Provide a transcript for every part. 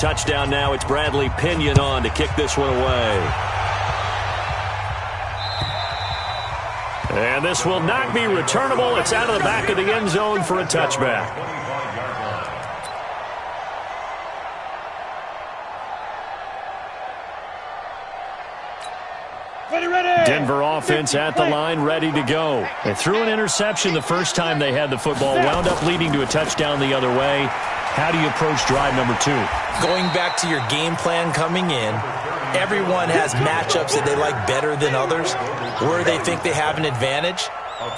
Touchdown now. It's Bradley Pinion on to kick this one away. And this will not be returnable. It's out of the back of the end zone for a touchback. Denver offense at the line, ready to go. They threw an interception the first time they had the football, wound up leading to a touchdown the other way. How do you approach drive number 2? Going back to your game plan coming in, everyone has matchups that they like better than others. Where they think they have an advantage,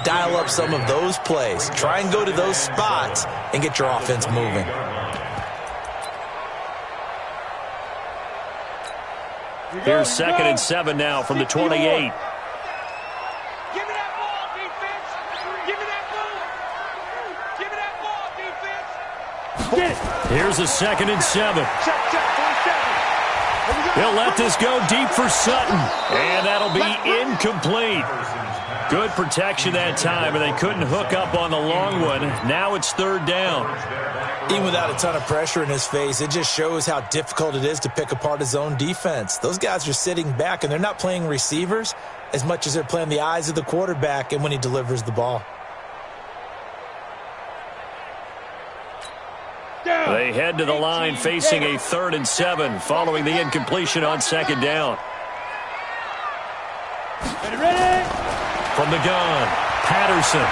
dial up some of those plays. Try and go to those spots and get your offense moving. Here's 2nd and 7 now from the 28. Give me that ball, defense. Give me that ball. Give me that ball, defense. Here's a 2nd and 7. He'll let this go deep for Sutton, and that'll be incomplete. Good protection that time, and they couldn't hook up on the long one. Now it's 3rd down. Even without a ton of pressure in his face, it just shows how difficult it is to pick apart his own defense. Those guys are sitting back, and they're not playing receivers as much as they're playing the eyes of the quarterback and when he delivers the ball. They head to the line facing a 3rd and 7 following the incompletion on 2nd down. Ready? From the gun, Patterson.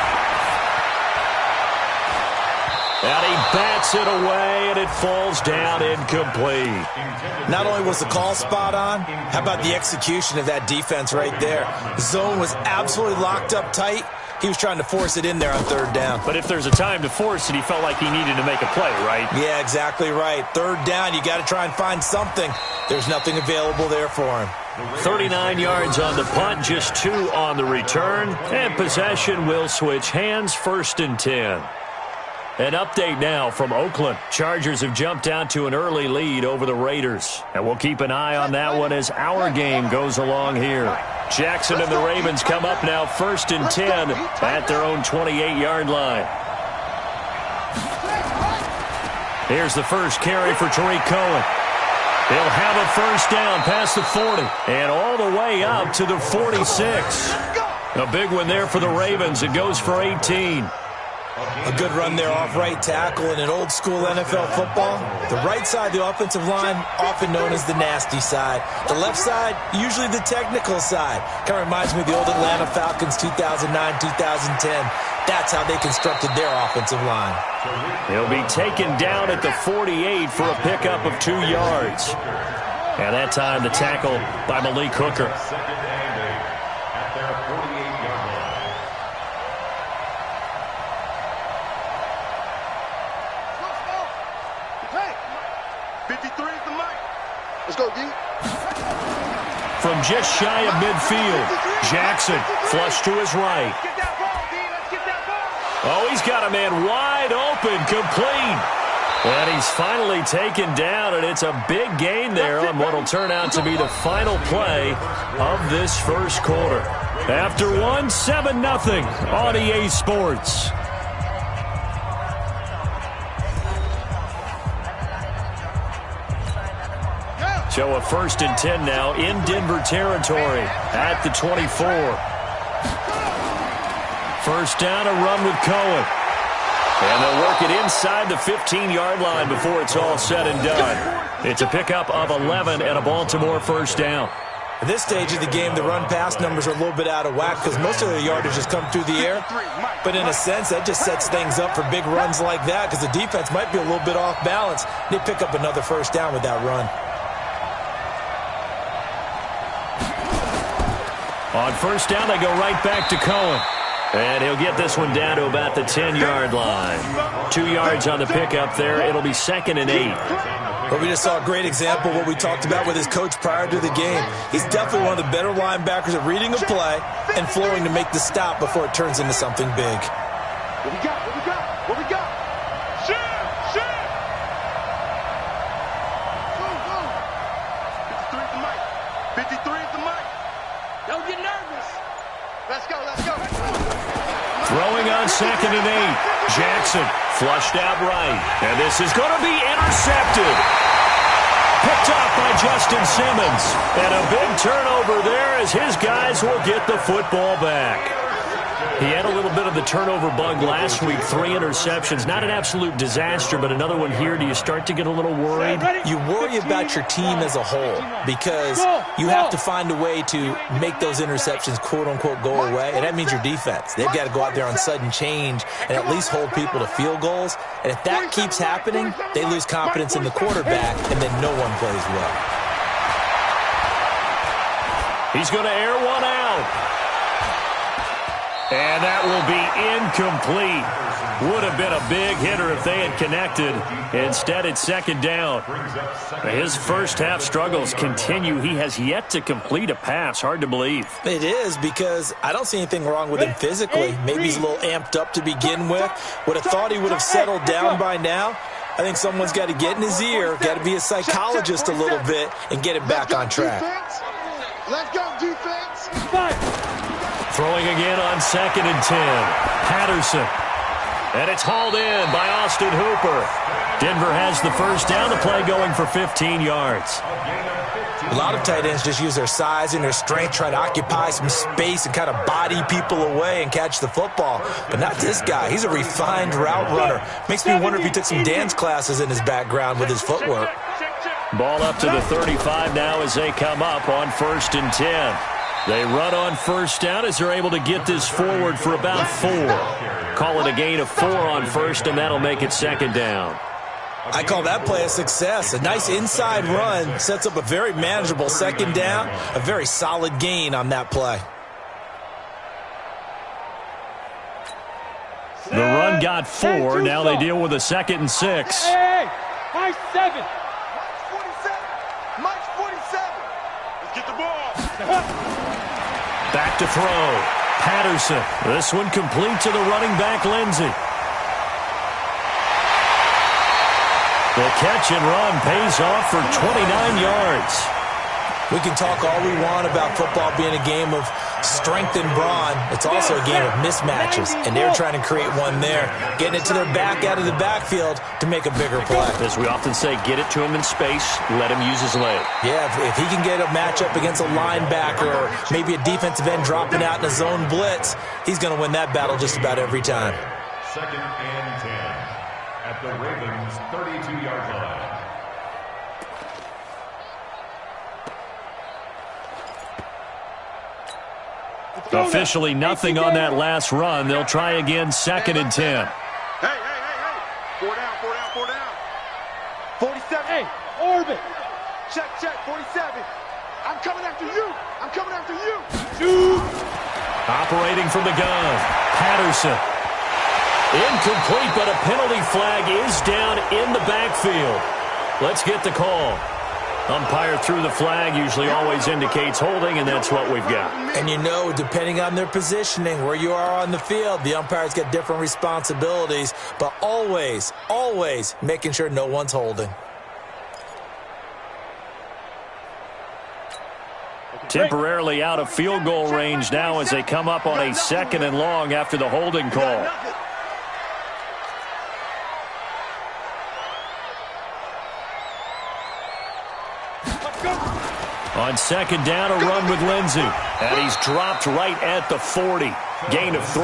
And he bats it away, and it falls down incomplete. Not only was the call spot on, how about the execution of that defense right there? The zone was absolutely locked up tight. He was trying to force it in there on 3rd down. But if there's a time to force it, he felt like he needed to make a play, right? Yeah, exactly right. 3rd down, you got to try and find something. There's nothing available there for him. 39 yards on the punt, just 2 on the return. And possession will switch hands, 1st and 10. An update now from Oakland. Chargers have jumped out to an early lead over the Raiders. And we'll keep an eye on that one as our game goes along here. Jackson and the Ravens come up now 1st and 10 at their own 28-yard line. Here's the first carry for Tariq Cohen. He'll have a 1st down past the 40 and all the way up to the 46. A big one there for the Ravens. It goes for 18. A good run there off right tackle in an old-school NFL football. The right side of the offensive line, often known as the nasty side. The left side, usually the technical side. Kind of reminds me of the old Atlanta Falcons 2009-2010. That's how they constructed their offensive line. He'll be taken down at the 48 for a pickup of 2 yards. And that time the tackle by Malik Hooker. From just shy of midfield, Jackson flush to his right. Oh, he's got a man wide open, complete. And he's finally taken down, and it's a big gain there on what will turn out to be the final play of this first quarter. After one, 7-0 on EA Sports. So a 1st and 10 now in Denver territory at the 24. 1st down, a run with Cohen. And they'll work it inside the 15-yard line before it's all said and done. It's a pickup of 11 and a Baltimore 1st down. At this stage of the game, the run-pass numbers are a little bit out of whack because most of their yardage just come through the air. But in a sense, that just sets things up for big runs like that because the defense might be a little bit off balance. They pick up another 1st down with that run. On 1st down, they go right back to Cohen. And he'll get this one down to about the 10-yard line. 2 yards on the pickup there. It'll be 2nd and 8. Well, we just saw a great example of what we talked about with his coach prior to the game. He's definitely one of the better linebackers at reading a play and flowing to make the stop before it turns into something big. What we got? What we got? What we got? Shit! 53 is the mic. 53 is the mic. Don't get nervous. Let's go. Throwing on 2nd and 8. Jackson flushed out right. And this is going to be intercepted. Picked off by Justin Simmons. And a big turnover there as his guys will get the football back. He had a little bit of the turnover bug last week, 3 interceptions. Not an absolute disaster, but another one here. Do you start to get a little worried? You worry about your team as a whole because you have to find a way to make those interceptions, quote-unquote, go away, and that means your defense. They've got to go out there on sudden change and at least hold people to field goals. And if that keeps happening, they lose confidence in the quarterback, and then no one plays well. He's going to air one out. And that will be incomplete. Would have been a big hitter if they had connected. Instead, it's second down. His first half struggles continue. He has yet to complete a pass. Hard to believe. It is because I don't see anything wrong with him physically. Maybe he's a little amped up to begin with. Would have thought he would have settled down by now. I think someone's got to get in his ear, got to be a psychologist a little bit, and get him back on track. Let's go, defense. Throwing again on 2nd and 10. Patterson. And it's hauled in by Austin Hooper. Denver has the first down. The play going for 15 yards. A lot of tight ends just use their size and their strength, try to occupy some space and kind of body people away and catch the football. But not this guy. He's a refined route runner. Makes me wonder if he took some dance classes in his background with his footwork. Ball up to the 35 now as they come up on 1st and 10. They run on first down as they're able to get this forward for about 4. Call it a gain of 4 on first, and that'll make it second down. I call that play a success. A nice inside run sets up a very manageable second down, a very solid gain on that play. The run got 4. Now they deal with a 2nd and 6. Hey, nice 7. March 47. Let's get the ball. Back to throw. Patterson. This one complete to the running back, Lindsey. The catch and run pays off for 29 yards. We can talk all we want about football being a game of strength and brawn. It's also a game of mismatches, and they're trying to create one there, getting it to their back out of the backfield to make a bigger play. As we often say, get it to him in space, let him use his leg. Yeah, if he can get a matchup against a linebacker or maybe a defensive end dropping out in a zone blitz, he's going to win that battle just about every time. 2nd and 10 at the Ravens' 32-yard line. Officially nothing on that last run. They'll try again 2nd and 10. Hey. 4 down. 47. Hey, orbit. Check, 47. I'm coming after you. Shoot. Operating from the gun. Patterson. Incomplete, but a penalty flag is down in the backfield. Let's get the call. Umpire threw the flag, usually always indicates holding, and that's what we've got. And you know, depending on their positioning, where you are on the field, the umpire's got different responsibilities, but always making sure no one's holding. Temporarily out of field goal range now as they come up on a 2nd and long after the holding call. On 2nd down, a run with Lindsey. And he's dropped right at the 40. Gain of 3.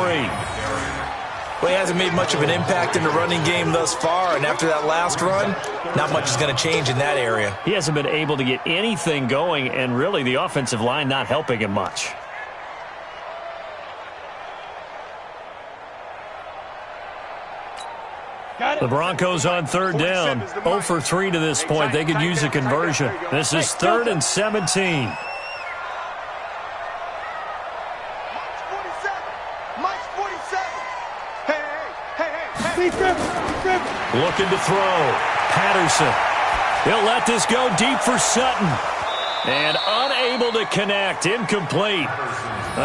Well, he hasn't made much of an impact in the running game thus far, and after that last run, not much is going to change in that area. He hasn't been able to get anything going, and really the offensive line not helping him much. The Broncos on 3rd down. 0 for 3 to this point. They could use a conversion. This is 3rd and 17. Looking to throw. Patterson. He'll let this go deep for Sutton. And unable to connect. Incomplete.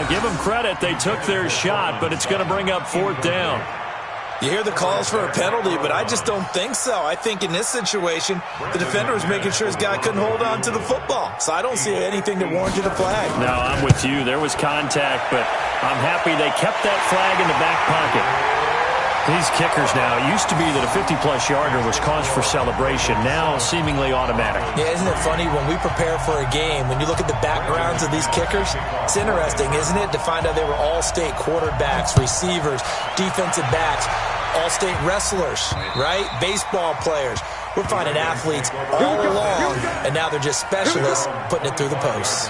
Give them credit. They took their shot, but it's going to bring up 4th down. You hear the calls for a penalty, but I just don't think so. I think in this situation, the defender was making sure his guy couldn't hold on to the football. So I don't see anything that warranted a flag. No, I'm with you. There was contact, but I'm happy they kept that flag in the back pocket. These kickers now, it used to be that a 50-plus yarder was cause for celebration, now seemingly automatic. Yeah, isn't it funny when we prepare for a game, when you look at the backgrounds of these kickers, it's interesting, isn't it, to find out they were all-state quarterbacks, receivers, defensive backs, all-state wrestlers, right? Baseball players. We're finding athletes all along, and now they're just specialists putting it through the posts.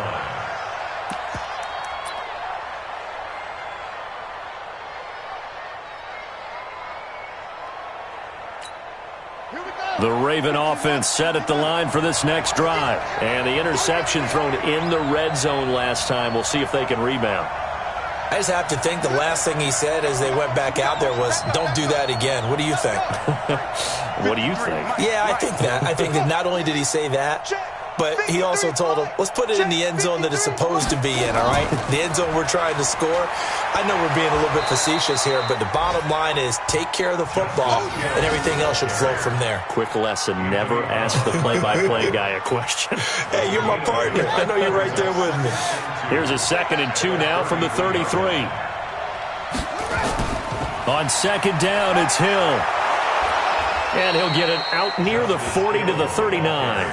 The Raven offense set at the line for this next drive. And the interception thrown in the red zone last time. We'll see if they can rebound. I just have to think the last thing he said as they went back out there was, don't do that again. What do you think? What do you think? Yeah, I think that. I think that not only did he say that, but he also told him, let's put it in the end zone that it's supposed to be in, all right? The end zone we're trying to score. I know we're being a little bit facetious here, but the bottom line is take care of the football, and everything else should flow from there. Quick lesson, never ask the play-by-play guy a question. Hey, you're my partner. I know you're right there with me. Here's a 2nd and 2 now from the 33. On 2nd down, it's Hill. And he'll get it out near the 40 to the 39.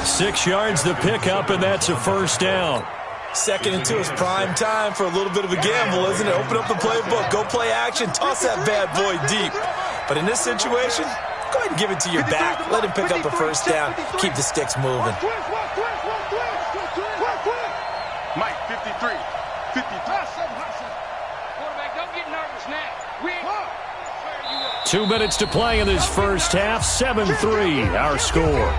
6 yards the pickup, and that's a 1st down. 2nd and 2 is prime time for a little bit of a gamble, isn't it? Open up the playbook, go play action, toss that bad boy deep. But in this situation, go ahead and give it to your back. Let him pick up a 1st down. Keep the sticks moving. Mike, 53. 53. Quarterback, don't get nervous now. 2 minutes to play in this first half. 7-3, our score.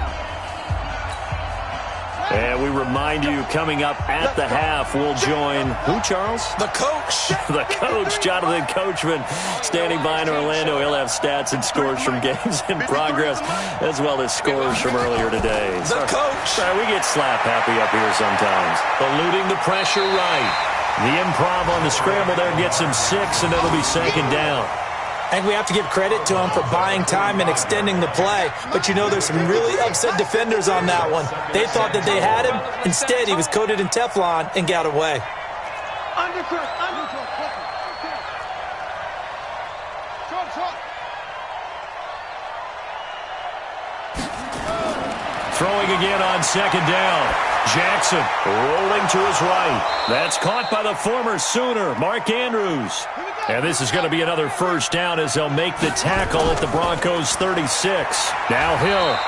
And we remind you, coming up at the half, we'll join who, Charles? The coach. The coach, Jonathan Coachman, standing by in Orlando. He'll have stats and scores from games in progress, as well as scores from earlier today. The coach. Sorry, we get slap happy up here sometimes. Eluding the pressure right. The improv on the scramble there gets him 6, and it'll be 2nd down. I think we have to give credit to him for buying time and extending the play. But, you know, there's some really upset defenders on that one. They thought that they had him. Instead, he was coated in Teflon and got away. Throwing again on 2nd down. Jackson rolling to his right. That's caught by the former Sooner, Mark Andrews. And this is going to be another 1st down as they'll make the tackle at the Broncos' 36. Now Hill.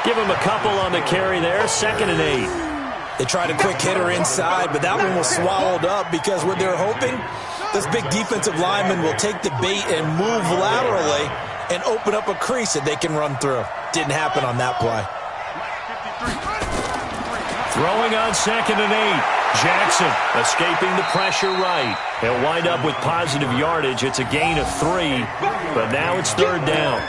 Give him a couple on the carry there. 2nd and 8. They tried a quick hitter inside, but that one was swallowed up because what they're hoping, this big defensive lineman will take the bait and move laterally and open up a crease that they can run through. Didn't happen on that play. Throwing on 2nd and 8. Jackson escaping the pressure right. He'll wind up with positive yardage. It's a gain of 3, but now it's 3rd down.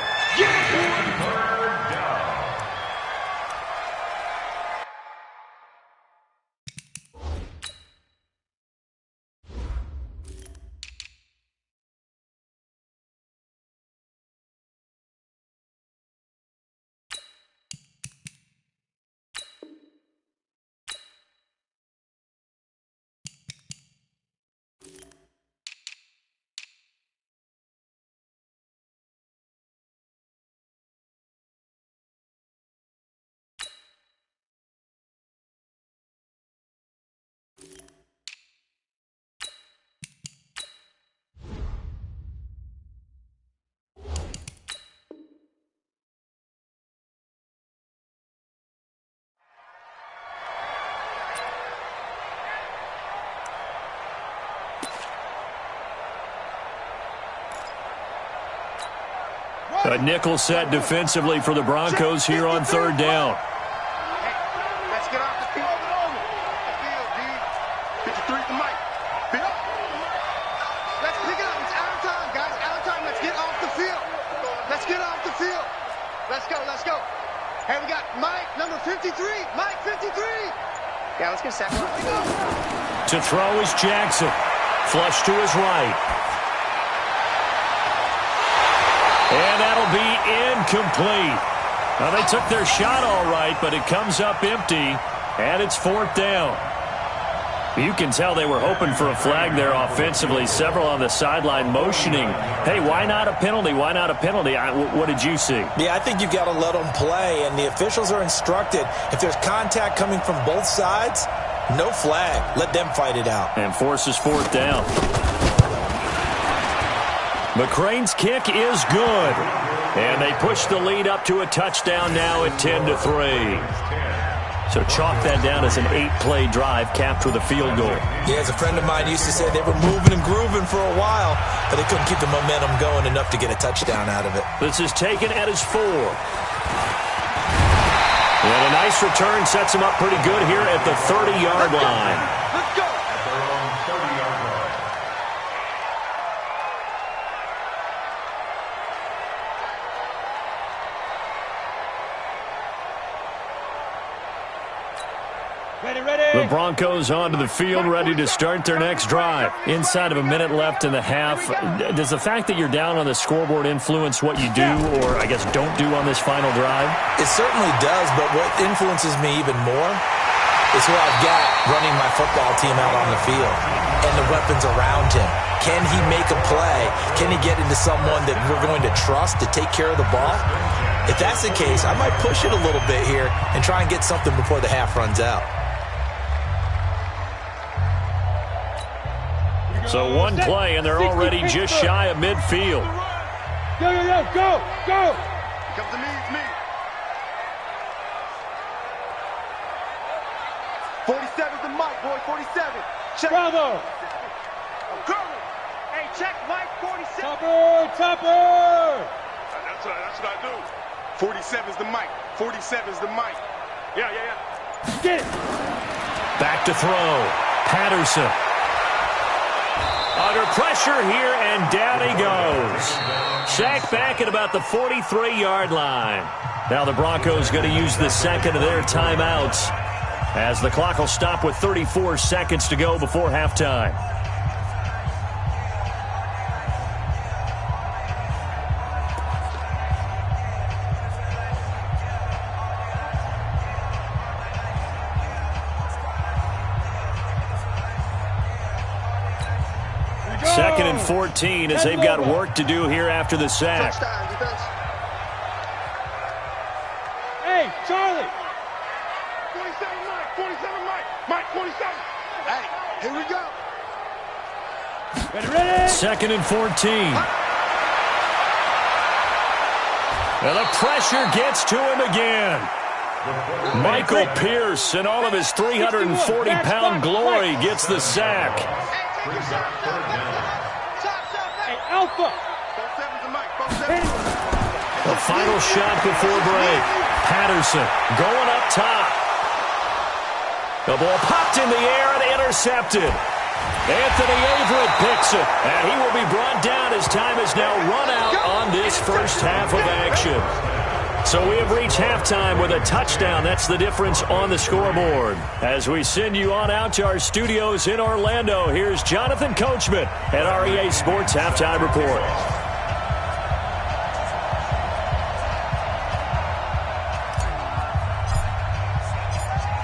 A nickel set defensively for the Broncos here on 3rd down. Hey, let's get off the field. The field, dude. 53 to Mike. Let's pick it up. It's out of time, guys. Out of time. Let's get off the field. Let's get off the field. Let's go. Let's go. Hey, we got Mike, number 53. Mike, 53. Yeah, let's get a sack. To throw is Jackson. Flush to his right. And that'll be incomplete. Now, they took their shot all right, but it comes up empty, and it's 4th down. You can tell they were hoping for a flag there offensively. Several on the sideline motioning, hey, why not a penalty? Why not a penalty? What did you see? Yeah, I think you've got to let them play, and the officials are instructed, if there's contact coming from both sides, no flag. Let them fight it out. And forces fourth down. McCrane's kick is good. And they push the lead up to a touchdown now at 10-3. So chalk that down as an 8-play drive capped with a field goal. Yeah, as a friend of mine used to say, they were moving and grooving for a while, but they couldn't keep the momentum going enough to get a touchdown out of it. This is taken at his 4. And a nice return sets him up pretty good here at the 30-yard line. Let's go. At their own 30-yard line. The Broncos onto the field, ready to start their next drive. Inside of a minute left in the half. Does the fact that you're down on the scoreboard influence what you do, or I guess don't do on this final drive? It certainly does, but what influences me even more is who I've got running my football team out on the field and the weapons around him. Can he make a play? Can he get into someone that we're going to trust to take care of the ball? If that's the case, I might push it a little bit here and try and get something before the half runs out. So one play, and they're already just shy of midfield. Go. Comes to me, it's me. 47's the mic, boy, 47. Check. Bravo. I'm coming. Hey, check Mike 47. Topper. That's what I do. 47's the mic. 47's the mic. Yeah. Get it. Back to throw. Patterson. Under pressure here, and down he goes. Sacked back at about the 43-yard line. Now the Broncos going to use the second of their timeouts as the clock will stop with 34 seconds to go before halftime. Second and 14 as they've got work to do here after the sack. Hey, Charlie. 47 Mike, 47. Hey, here we go. Ready. Second and 14. And the pressure gets to him again. Michael Pierce, in all of his 340-pound glory, gets the sack. Hey, Alpha. The final shot before break. Patterson going up top. The ball popped in the air and intercepted. Anthony Averett picks it, and he will be brought down as time has now run out on this first half of action. So we have reached halftime with a touchdown. That's the difference on the scoreboard. As we send you on out to our studios in Orlando, here's Jonathan Coachman at our EA Sports Halftime Report.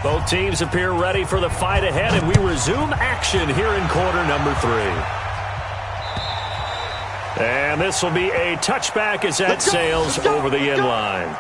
Both teams appear ready for the fight ahead, and we resume action here in quarter number 3. And this will be a touchback as that sails over the end line.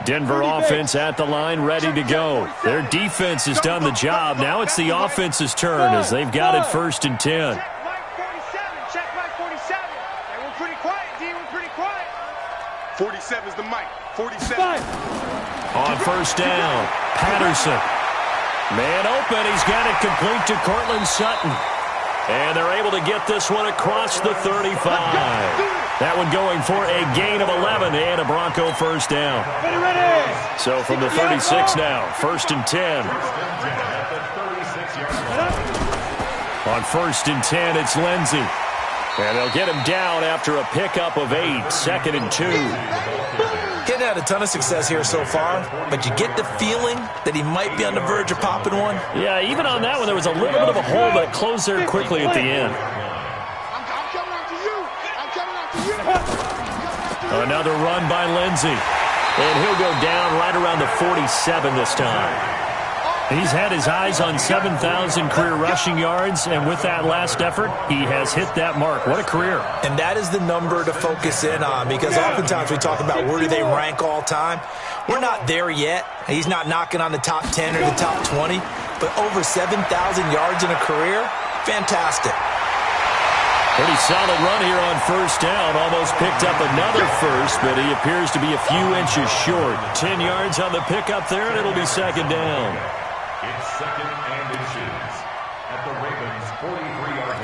Denver offense at the line, ready to go. Their defense has done the job. Now it's the offense's turn as they've got it 1st and 10. Check Mike 47. Check Mike 47. Hey, we're pretty quiet, D. We're pretty quiet. 47's the mic. 47. On 1st down, Patterson. Man open. He's got it complete to Cortland Sutton. And they're able to get this one across the 35. That one going for a gain of 11 and a Bronco first down. Ready. So from the 36 now, 1st and 10. On 1st and 10, it's Lindsey. And they'll get him down after a pickup of 8, 2nd and 2. He's had a ton of success here so far, but you get the feeling that he might be on the verge of popping one. Yeah, even on that one, there was a little bit of a hole that closed there quickly at the end. Another run by Lindsey. And he'll go down right around the 47 this time. He's had his eyes on 7,000 career rushing yards, and with that last effort, he has hit that mark. What a career. And that is the number to focus in on, because oftentimes we talk about where do they rank all time. We're not there yet. He's not knocking on the top 10 or the top 20, but over 7,000 yards in a career, fantastic. Pretty solid run here on first down. Almost picked up another first, but he appears to be a few inches short. 10 yards on the pickup there, and it'll be 2nd down. It's 2nd and inches at the Ravens' 43-yard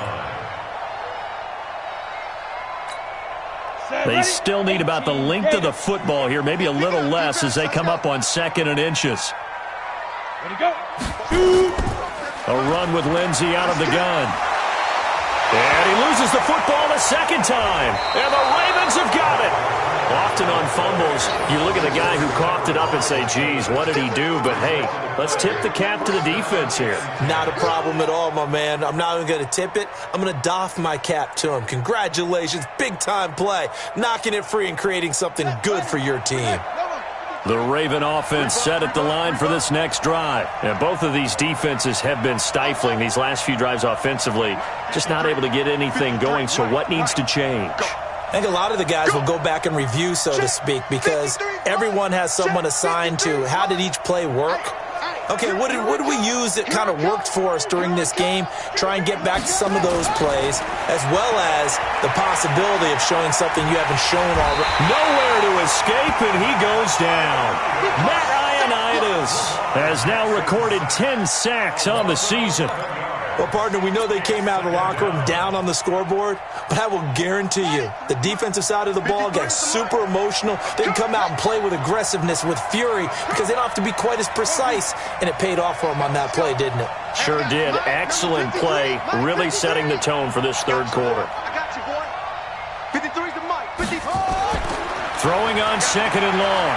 line. They still need about the length of the football here, maybe a little less as they come up on 2nd and inches. Ready, go. Shoot. A run with Lindsey out of the gun. And he loses the football a second time. And the Ravens have got it. Often on fumbles, you look at the guy who coughed it up and say, geez, what did he do? But, hey, let's tip the cap to the defense here. Not a problem at all, my man. I'm not even going to tip it. I'm going to doff my cap to him. Congratulations. Big-time play. Knocking it free and creating something good for your team. The Raven offense set at the line for this next drive. And both of these defenses have been stifling these last few drives offensively. Just not able to get anything going, so what needs to change? I think a lot of the guys will go back and review, so to speak, because everyone has someone assigned to how did each play work. Okay, what did we use that kind of worked for us during this game? Try and get back to some of those plays, as well as the possibility of showing something you haven't shown already. Nowhere to escape, and he goes down. Matt Ioannidis has now recorded 10 sacks on the season. Well, partner, we know they came out of the locker room down on the scoreboard, but I will guarantee you the defensive side of the ball got super emotional. They can come out and play with aggressiveness, with fury, because they don't have to be quite as precise, and it paid off for them on that play, didn't it? Sure did. Excellent play, really setting the tone for this third quarter. I got you, boy. 53's the mic. 54. Throwing on 2nd and long.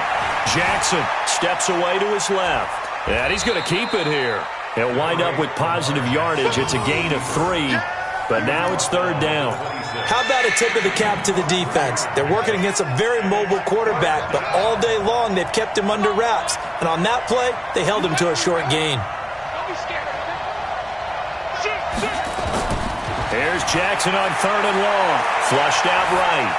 Jackson steps away to his left. And he's going to keep it here. He'll wind up with positive yardage. It's a gain of 3, but now it's 3rd down. How about a tip of the cap to the defense? They're working against a very mobile quarterback, but all day long they've kept him under wraps. And on that play, they held him to a short gain. Here's Jackson on 3rd and long. Flushed out right.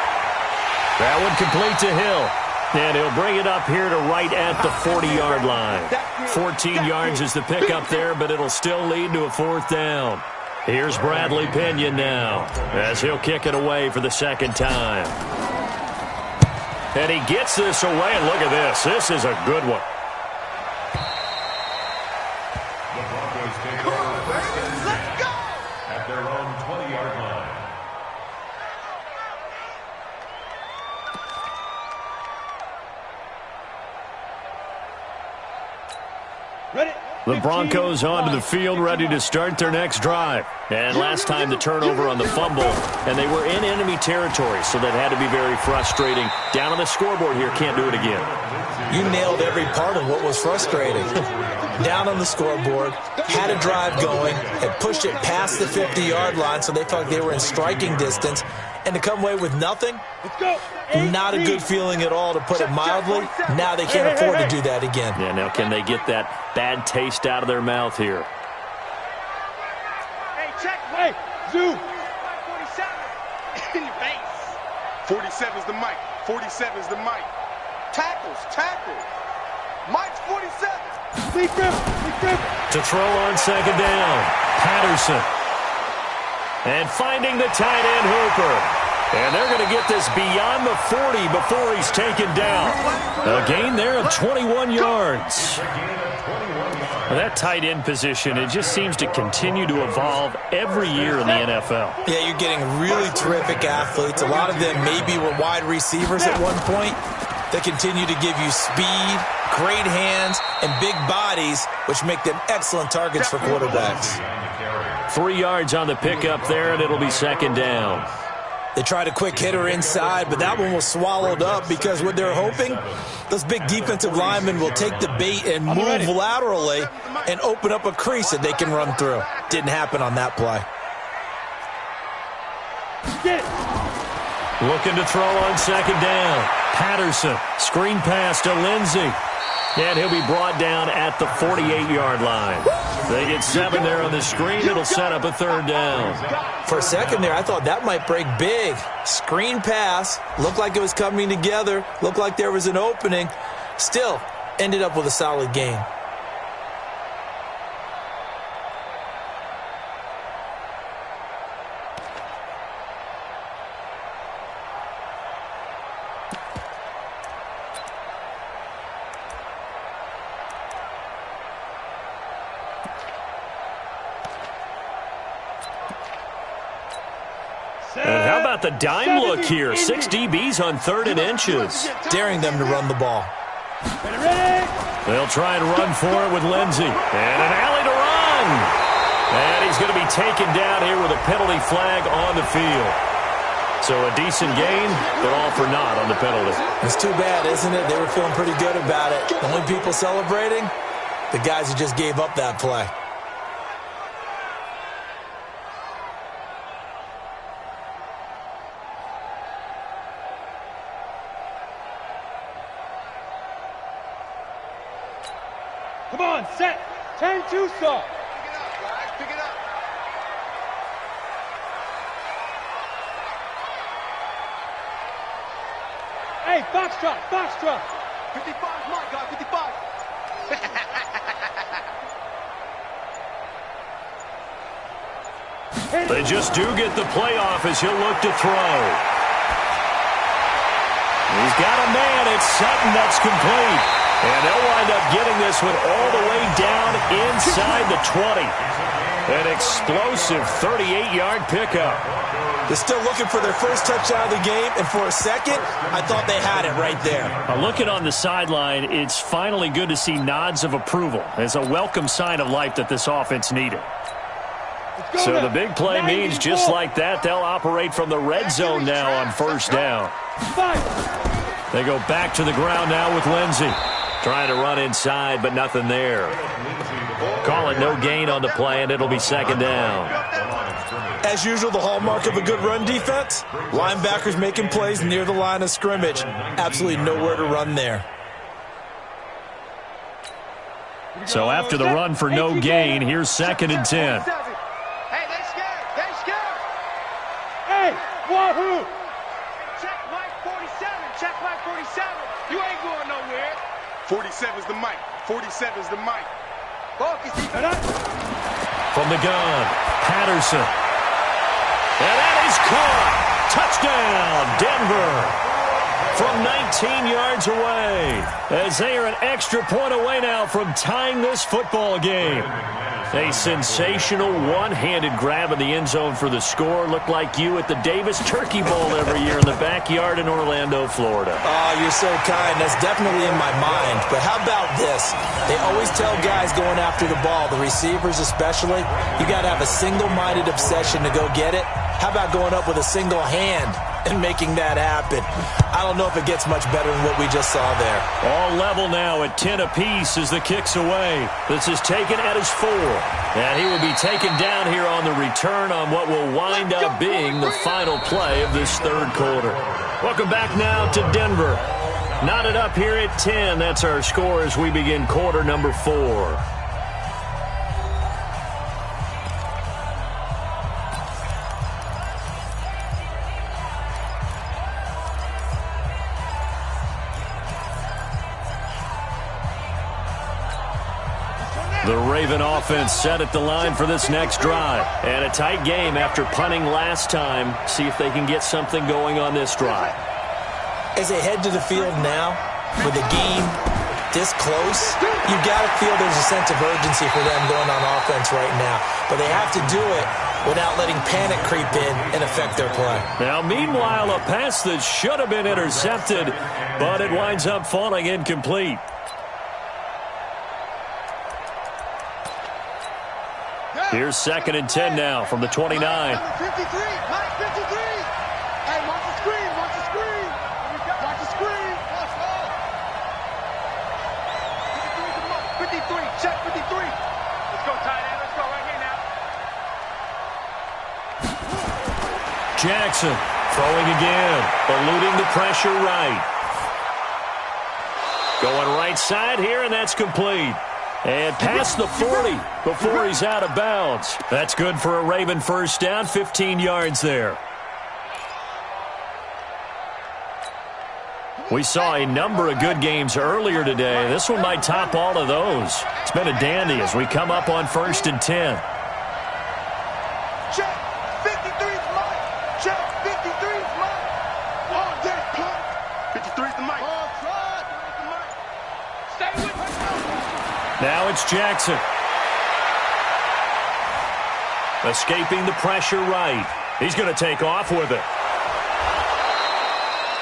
That one complete to Hill. And he'll bring it up here to right at the 40-yard line. 14 yards is the pickup there, but it'll still lead to a 4th down. Here's Bradley Pinion now, as he'll kick it away for the 2nd time. And he gets this away, and look at this. This is a good one. The Broncos take over at their own 20-yard line. Ready. The Broncos onto the field, ready to start their next drive. And last time the turnover on the fumble, and they were in enemy territory, so that had to be very frustrating. Down on the scoreboard here, can't do it again. You nailed every part of what was frustrating. Down on the scoreboard, had a drive going, had pushed it past the 50-yard line, so they felt like they were in striking distance, and to come away with nothing, not a good feeling at all, to put it mildly. Now they can't afford to do that again. Yeah, now can they get that bad taste out of their mouth here? Hey, check. Hey, Zoo. 47. In your face. 47's the mic. 47's the mic. Tackles. Mike's 47. Deep grip. To throw on 2nd down, Patterson. And finding the tight end, Hooper. And they're going to get this beyond the 40 before he's taken down. A gain there of 21 yards. Well, that tight end position, it just seems to continue to evolve every year in the NFL. Yeah, you're getting really terrific athletes. A lot of them maybe were wide receivers at one point. They continue to give you speed, great hands, and big bodies, which make them excellent targets for quarterbacks. carry. 3 yards on the pickup there, and it'll be second down. They tried a quick hitter inside, but that one was swallowed up because what they're hoping, those big defensive linemen will take the bait and move laterally and open up a crease that they can run through. Didn't happen on that play. Looking to throw on second down. Patterson, screen pass to Lindsey. And he'll be brought down at the 48-yard line. They get 7 there on the screen. It'll set up a third down. For a second there, I thought that might break big. Screen pass. Looked like it was coming together. Looked like there was an opening. Still, ended up with a solid gain. And how about the dime look here? 6 DBs on 3rd and inches. Daring them to run the ball. They'll try and run for it with Lindsey. And an alley to run. And he's going to be taken down here with a penalty flag on the field. So a decent gain, but all for naught on the penalty. It's too bad, isn't it? They were feeling pretty good about it. The only people celebrating, the guys who just gave up that play. Come on, set. 10-2 stop. Pick it up, guys. Pick it up. Hey, foxtrot, foxtrot. 55, Mike, guys. 55. They just do get the playoff as he'll look to throw. He's got a man. It's Sutton. That's complete. And they'll wind up getting this one all the way down inside the 20. An explosive 38-yard pickup. They're still looking for their first touchdown of the game, and for a second, I thought they had it right there. Looking on the sideline, it's finally good to see nods of approval as a welcome sign of life that this offense needed. So the big play means just like that, they'll operate from the red zone now on first down. They go back to the ground now with Lindsey. Trying to run inside, but nothing there. Call it no gain on the play, and it'll be second down. As usual, the hallmark of a good run defense, linebackers making plays near the line of scrimmage. Absolutely nowhere to run there. So after the run for no gain, here's 2nd and 10. Hey, they scared. They scared. Hey, wahoo. Check Mike 47. Check Mike 47. You ain't going nowhere. 47's the mic. 47's the mic. Focus. From the gun, Patterson. And that is caught. Touchdown, Denver. From 19 yards away. As they are an extra point away now from tying this football game. A sensational one-handed grab in the end zone for the score. Looked like you at the Davis Turkey Bowl every year in the backyard in Orlando, Florida. Oh, you're so kind. That's definitely in my mind. But how about this? They always tell guys going after the ball, the receivers especially, you got to have a single-minded obsession to go get it. How about going up with a single hand and making that happen? I don't know if it gets much better than what we just saw there. All level now at 10 apiece as the kick's away. This is taken at his 4. And he will be taken down here on the return on what will wind up being the final play of this third quarter. Welcome back now to Denver. Knotted up here at 10. That's our score as we begin quarter number 4. The Raven offense set at the line for this next drive. And a tight game after punting last time. See if they can get something going on this drive. As they head to the field now, with the game this close, you got to feel there's a sense of urgency for them going on offense right now. But they have to do it without letting panic creep in and affect their play. Now, meanwhile, a pass that should have been intercepted, but it winds up falling incomplete. Here's 2nd and 10 now from the 29. Number 53, Mike 53. Hey, watch the screen, watch the screen. Watch the screen. 53, check 53. Let's go, tight end. Let's go right here now. Jackson throwing again, eluding the pressure right. Going right side here, and that's complete. And past the 40 before he's out of bounds. That's good for a Raven first down, 15 yards there. We saw a number of good games earlier today. This one might top all of those. It's been a dandy as we come up on 1st and 10. Check 53's Mike. Check 53's Mike. Oh, that's close. 53's the mic. Oh, try. Stay with me. Now it's Jackson. Escaping the pressure right. He's going to take off with it.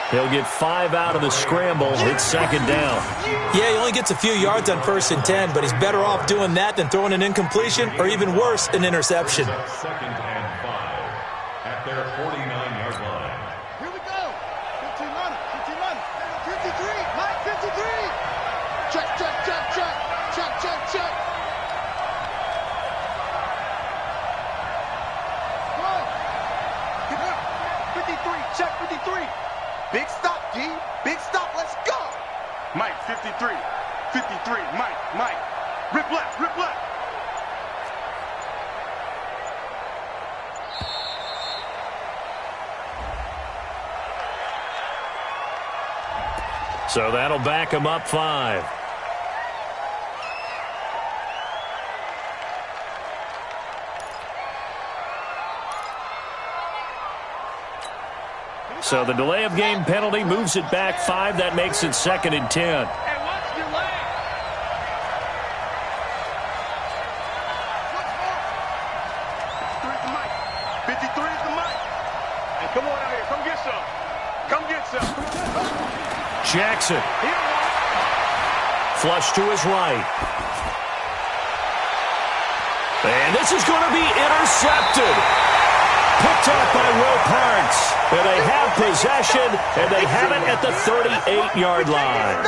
He'll get 5 out of the scramble. It's 2nd down. Yeah, he only gets a few yards on 1st and 10, but he's better off doing that than throwing an incompletion or even worse, an interception. 2nd and 5 at their 49-yard line. Here we go. 15 runner. 53, Mike 53. Check. One. Get up. 53, check 53. Big stop, D. Big stop. Let's go. Mike 53. 53. Mike. Rip left. So that'll back him up 5. So the delay of game penalty moves it back 5. That makes it 2nd and 10. Hey, watch your leg. 53's the mic. 53's the mic. Hey, come on out here. Come get some. Jackson. Flush to his right. And this is going to be intercepted. Picked off by Will Parks. And they have possession, and they have it at the 38-yard line.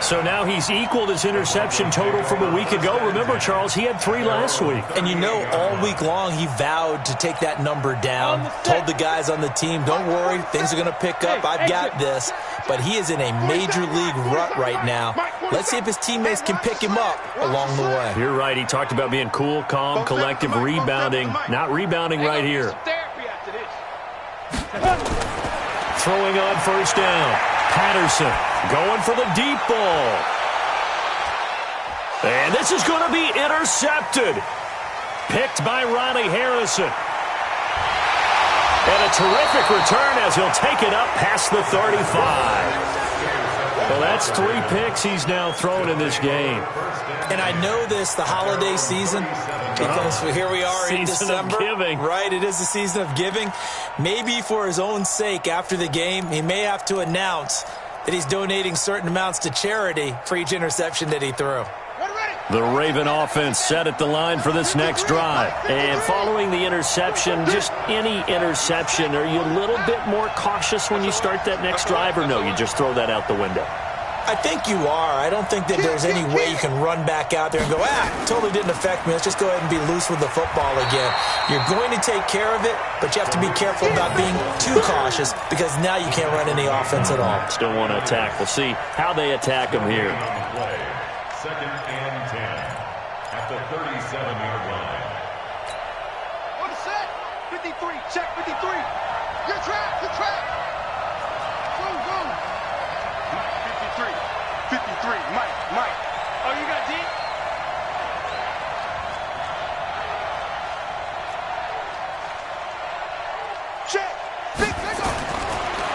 So now he's equaled his interception total from a week ago. Remember, Charles, he had 3 last week. And you know, all week long he vowed to take that number down. Told the guys on the team, don't worry, things are going to pick up. I've got this. But he is in a major league rut right now. Let's see if his teammates can pick him up along the way. You're right. He talked about being cool, calm, collective, rebounding. Not rebounding right here. Throwing on 1st down. Patterson going for the deep ball. And this is going to be intercepted. Picked by Ronnie Harrison. And a terrific return as he'll take it up past the 35. Well, that's 3 picks he's now thrown in this game. And I know this, the holiday season, because here we are in December. Season of giving. Right, it is the season of giving. Maybe for his own sake, after the game, he may have to announce that he's donating certain amounts to charity for each interception that he threw. The Raven offense set at the line for this next drive. And following the interception, just any interception, are you a little bit more cautious when you start that next drive, or no, you just throw that out the window? I think you are. I don't think that there's any way you can run back out there and go, totally didn't affect me. Let's just go ahead and be loose with the football again. You're going to take care of it, but you have to be careful about being too cautious because now you can't run any offense at all. Still want to attack. We'll see how they attack him here. 2nd and 10 at the 37-yard line. On the set. 53. Check 53. Good track. Boom. 53. Mike. Oh, you got deep? Check. Big pickup.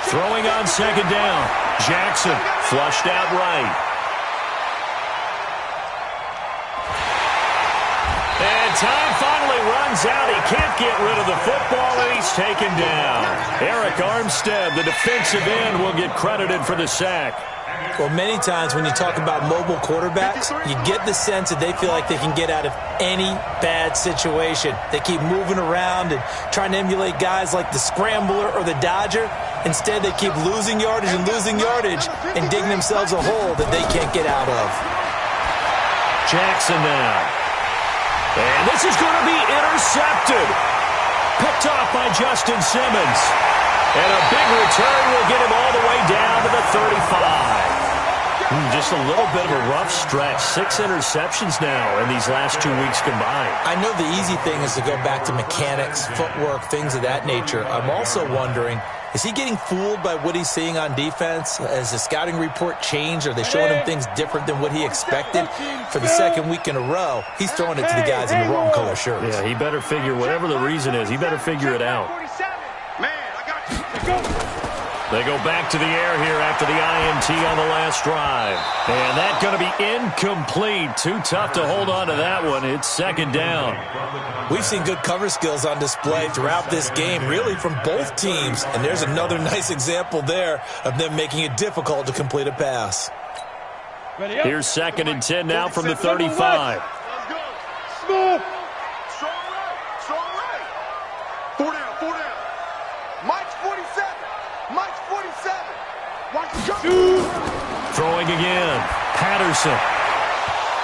Throwing on 2nd down. Jackson flushed out right. And time finally runs out. He can't get rid of the football, and he's taken down. Eric Armstead, the defensive end, will get credited for the sack. Well, many times when you talk about mobile quarterbacks, you get the sense that they feel like they can get out of any bad situation. They keep moving around and trying to emulate guys like the scrambler or the dodger. Instead, they keep losing yardage and digging themselves a hole that they can't get out of. Jackson now. And this is going to be intercepted. Picked off by Justin Simmons. And a big return will get him all the way down to the 35. Just a little bit of a rough stretch. 6 interceptions now in these last 2 weeks combined. I know the easy thing is to go back to mechanics, footwork, things of that nature. I'm also wondering, is he getting fooled by what he's seeing on defense? Has the scouting report changed? Are they showing him things different than what he expected? For the second week in a row, he's throwing it to the guys in the wrong color shirts. Yeah, he better figure, whatever the reason is, he better figure it out. They go back to the air here after the INT on the last drive. And that's going to be incomplete. Too tough to hold on to that one. It's second down. We've seen good cover skills on display throughout this game, really from both teams. And there's another nice example there of them making it difficult to complete a pass. Here's 2nd and 10 now from the 35. Smooth. Strong right. 4 down. Mike's 47. Mike's 47. Watch the go. Throwing again. Patterson.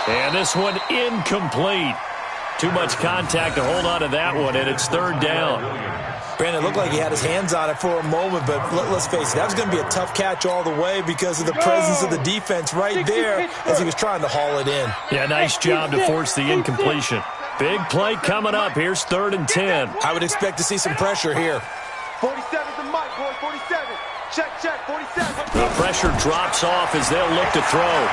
And this one incomplete. Too much contact to hold on to that one, and it's 3rd down. Brandon, it looked like he had his hands on it for a moment, but let's face it, that was going to be a tough catch all the way because of the presence of the defense right there as he was trying to haul it in. Yeah, nice job to force the incompletion. Big play coming up. Here's 3rd and 10. I would expect to see some pressure here. 47's the Mike, boys. 47. Check, 47. The pressure drops off as they'll look to throw.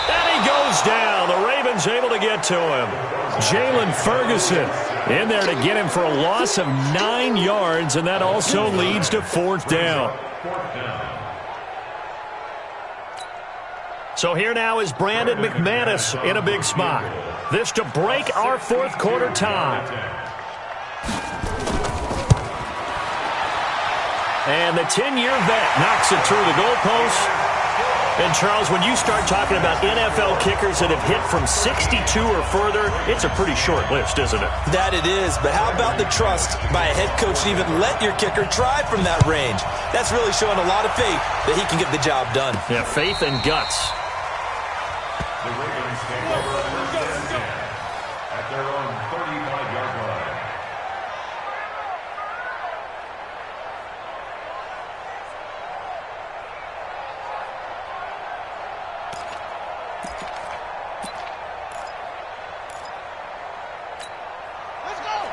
And he goes down. The Ravens able to get to him. Jalen Ferguson in there to get him for a loss of 9 yards, and that also leads to 4th down. So here now is Brandon McManus in a big spot. This to break our 4th quarter tie. And the 10-year vet knocks it through the goalpost. And, Charles, when you start talking about NFL kickers that have hit from 62 or further, it's a pretty short list, isn't it? That it is, but how about the trust by a head coach to even let your kicker try from that range? That's really showing a lot of faith that he can get the job done. Yeah, faith and guts. The Ravens take over at their own 35-yard line.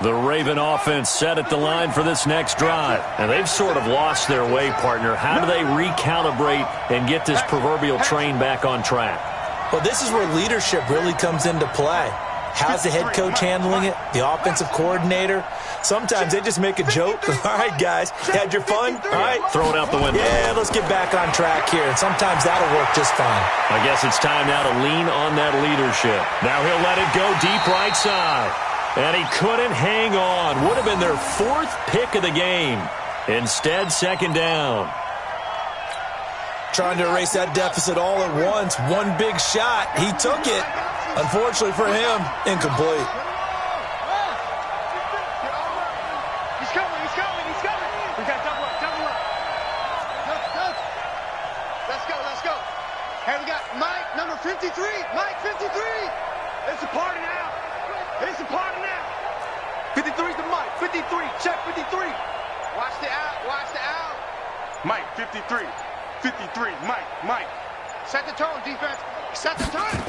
The Raven offense set at the line for this next drive. And they've sort of lost their way, partner. How do they recalibrate and get this proverbial train back on track? Well, this is where leadership really comes into play. How's the head coach handling it? The offensive coordinator? Sometimes they just make a joke. All right, guys, had your fun? All right. Throw it out the window. Yeah, let's get back on track here. And sometimes that'll work just fine. I guess it's time now to lean on that leadership. Now he'll let it go deep right side. And he couldn't hang on. Would have been their 4th pick of the game. Instead, 2nd down. Trying to erase that deficit all at once. One big shot. He took it. Unfortunately for him, incomplete. He's coming. We got double up. Let's go. Hey, we got Mike, number 53. Mike, 53. It's a party now. 53's the Mike. 53. Check 53. Watch the out. Mike, 53. 53. Mike. Set the tone, defense. Set the tone.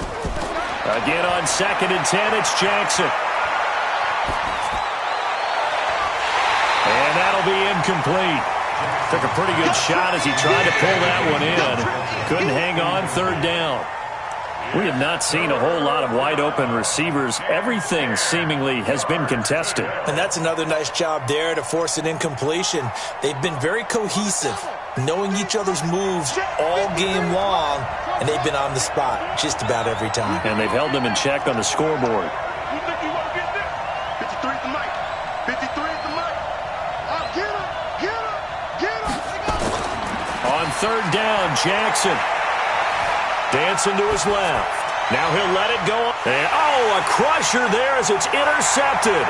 Again on 2nd and 10, it's Jackson. And that'll be incomplete. Took a pretty good shot as he tried to pull that one in. Couldn't hang on, 3rd down. We have not seen a whole lot of wide-open receivers. Everything seemingly has been contested. And that's another nice job there to force an incompletion. They've been very cohesive, knowing each other's moves all game long, and they've been on the spot just about every time. And they've held them in check on the scoreboard. You think you want to get this? 53's the Mike. 53's the Mike. Oh, get him. third down. Jackson dancing to his left. Now he'll let it go. And, a crusher there as it's intercepted.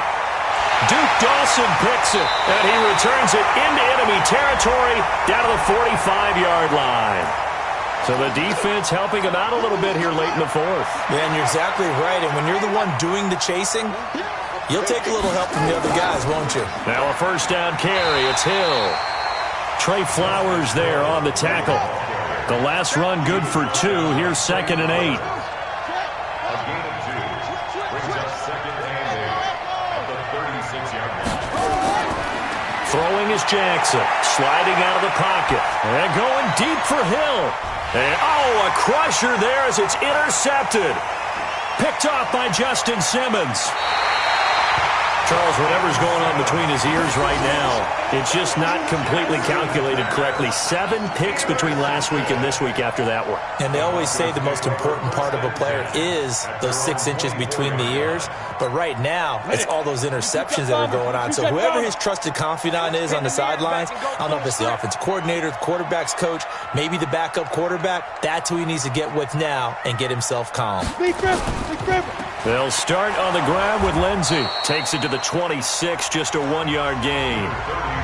Duke Dawson picks it, and he returns it into enemy territory down to the 45-yard line. So the defense helping him out a little bit here late in the fourth. Yeah, and you're exactly right. And when you're the one doing the chasing, you'll take a little help from the other guys, won't you? Now a first down carry. It's Hill. Trey Flowers there on the tackle. The last run good for 2. Here's 2nd and 8. Throwing is Jackson. Sliding out of the pocket. And going deep for Hill. And, a crusher there as it's intercepted. Picked off by Justin Simmons. Charles, whatever's going on between his ears right now, it's just not completely calculated correctly. 7 picks between last week and this week after that one. And they always say the most important part of a player is those 6 inches between the ears. But right now, it's all those interceptions that are going on. So whoever his trusted confidant is on the sidelines, I don't know if it's the offensive coordinator, the quarterback's coach, maybe the backup quarterback, that's who he needs to get with now and get himself calm. They'll start on the ground with Lindsey. Takes it to the 26, just a 1-yard gain.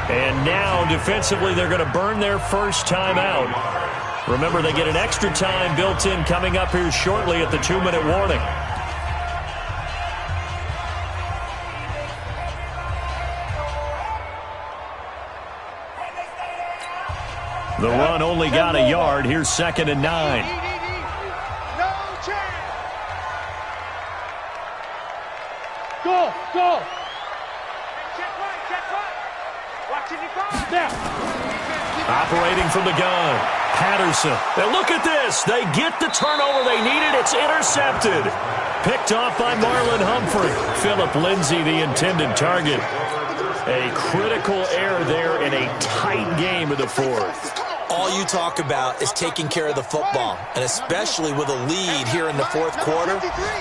And now, defensively, they're going to burn their first time out. Remember, they get an extra time built in coming up here shortly at the 2-minute warning. The run only got a yard. Here's 2nd and 9. Go! Check right. Watching your guard. Now. Operating from the gun. Patterson. Now look at this. They get the turnover they needed. It's intercepted. Picked off by Marlon Humphrey. Philip Lindsay, the intended target. A critical error there in a tight game of the fourth. All you talk about is taking care of the football, and especially with a lead here in the fourth quarter,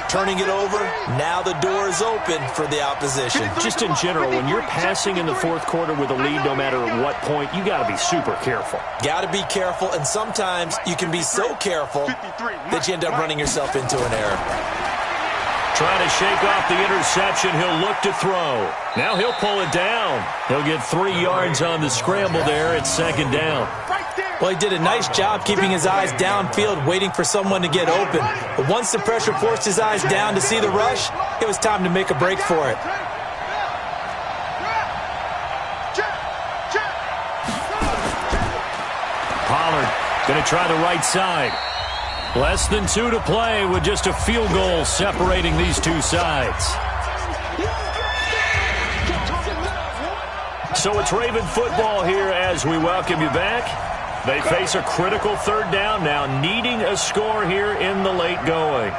turning it over, now the door is open for the opposition. Just in general, when you're passing in the fourth quarter with a lead, no matter at what point, you got to be super careful. Got to be careful, and sometimes you can be so careful that you end up running yourself into an error. Trying to shake off the interception. He'll look to throw. Now he'll pull it down. He'll get 3 yards on the scramble there. It's 2nd down. Well, he did a nice job keeping his eyes downfield, waiting for someone to get open. But once the pressure forced his eyes down to see the rush, it was time to make a break for it. Pollard going to try the right side. Less than 2 to play with just a field goal separating these two sides. So it's Raven football here as we welcome you back. They face a critical 3rd down now, needing a score here in the late going.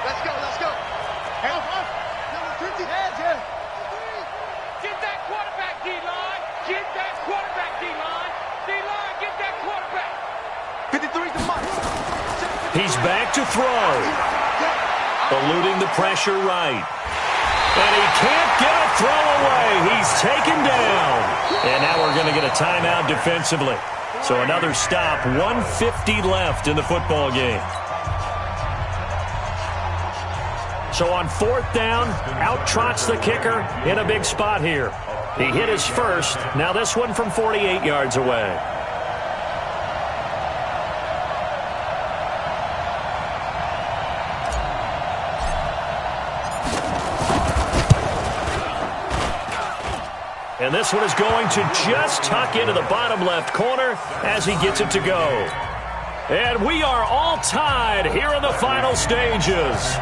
Let's go. Number 50. Get that quarterback, D-line. Get that quarterback, D-line. D-line, get that quarterback. 53's the mark. He's back to throw. Eluding the pressure right. And he can't get a throw away. He's taken down. And now we're going to get a timeout defensively. So another stop, 1:50 left in the football game. So on 4th down, out trots the kicker in a big spot here. He hit his first. Now this one from 48 yards away. And this one is going to just tuck into the bottom left corner as he gets it to go. And we are all tied here in the final stages.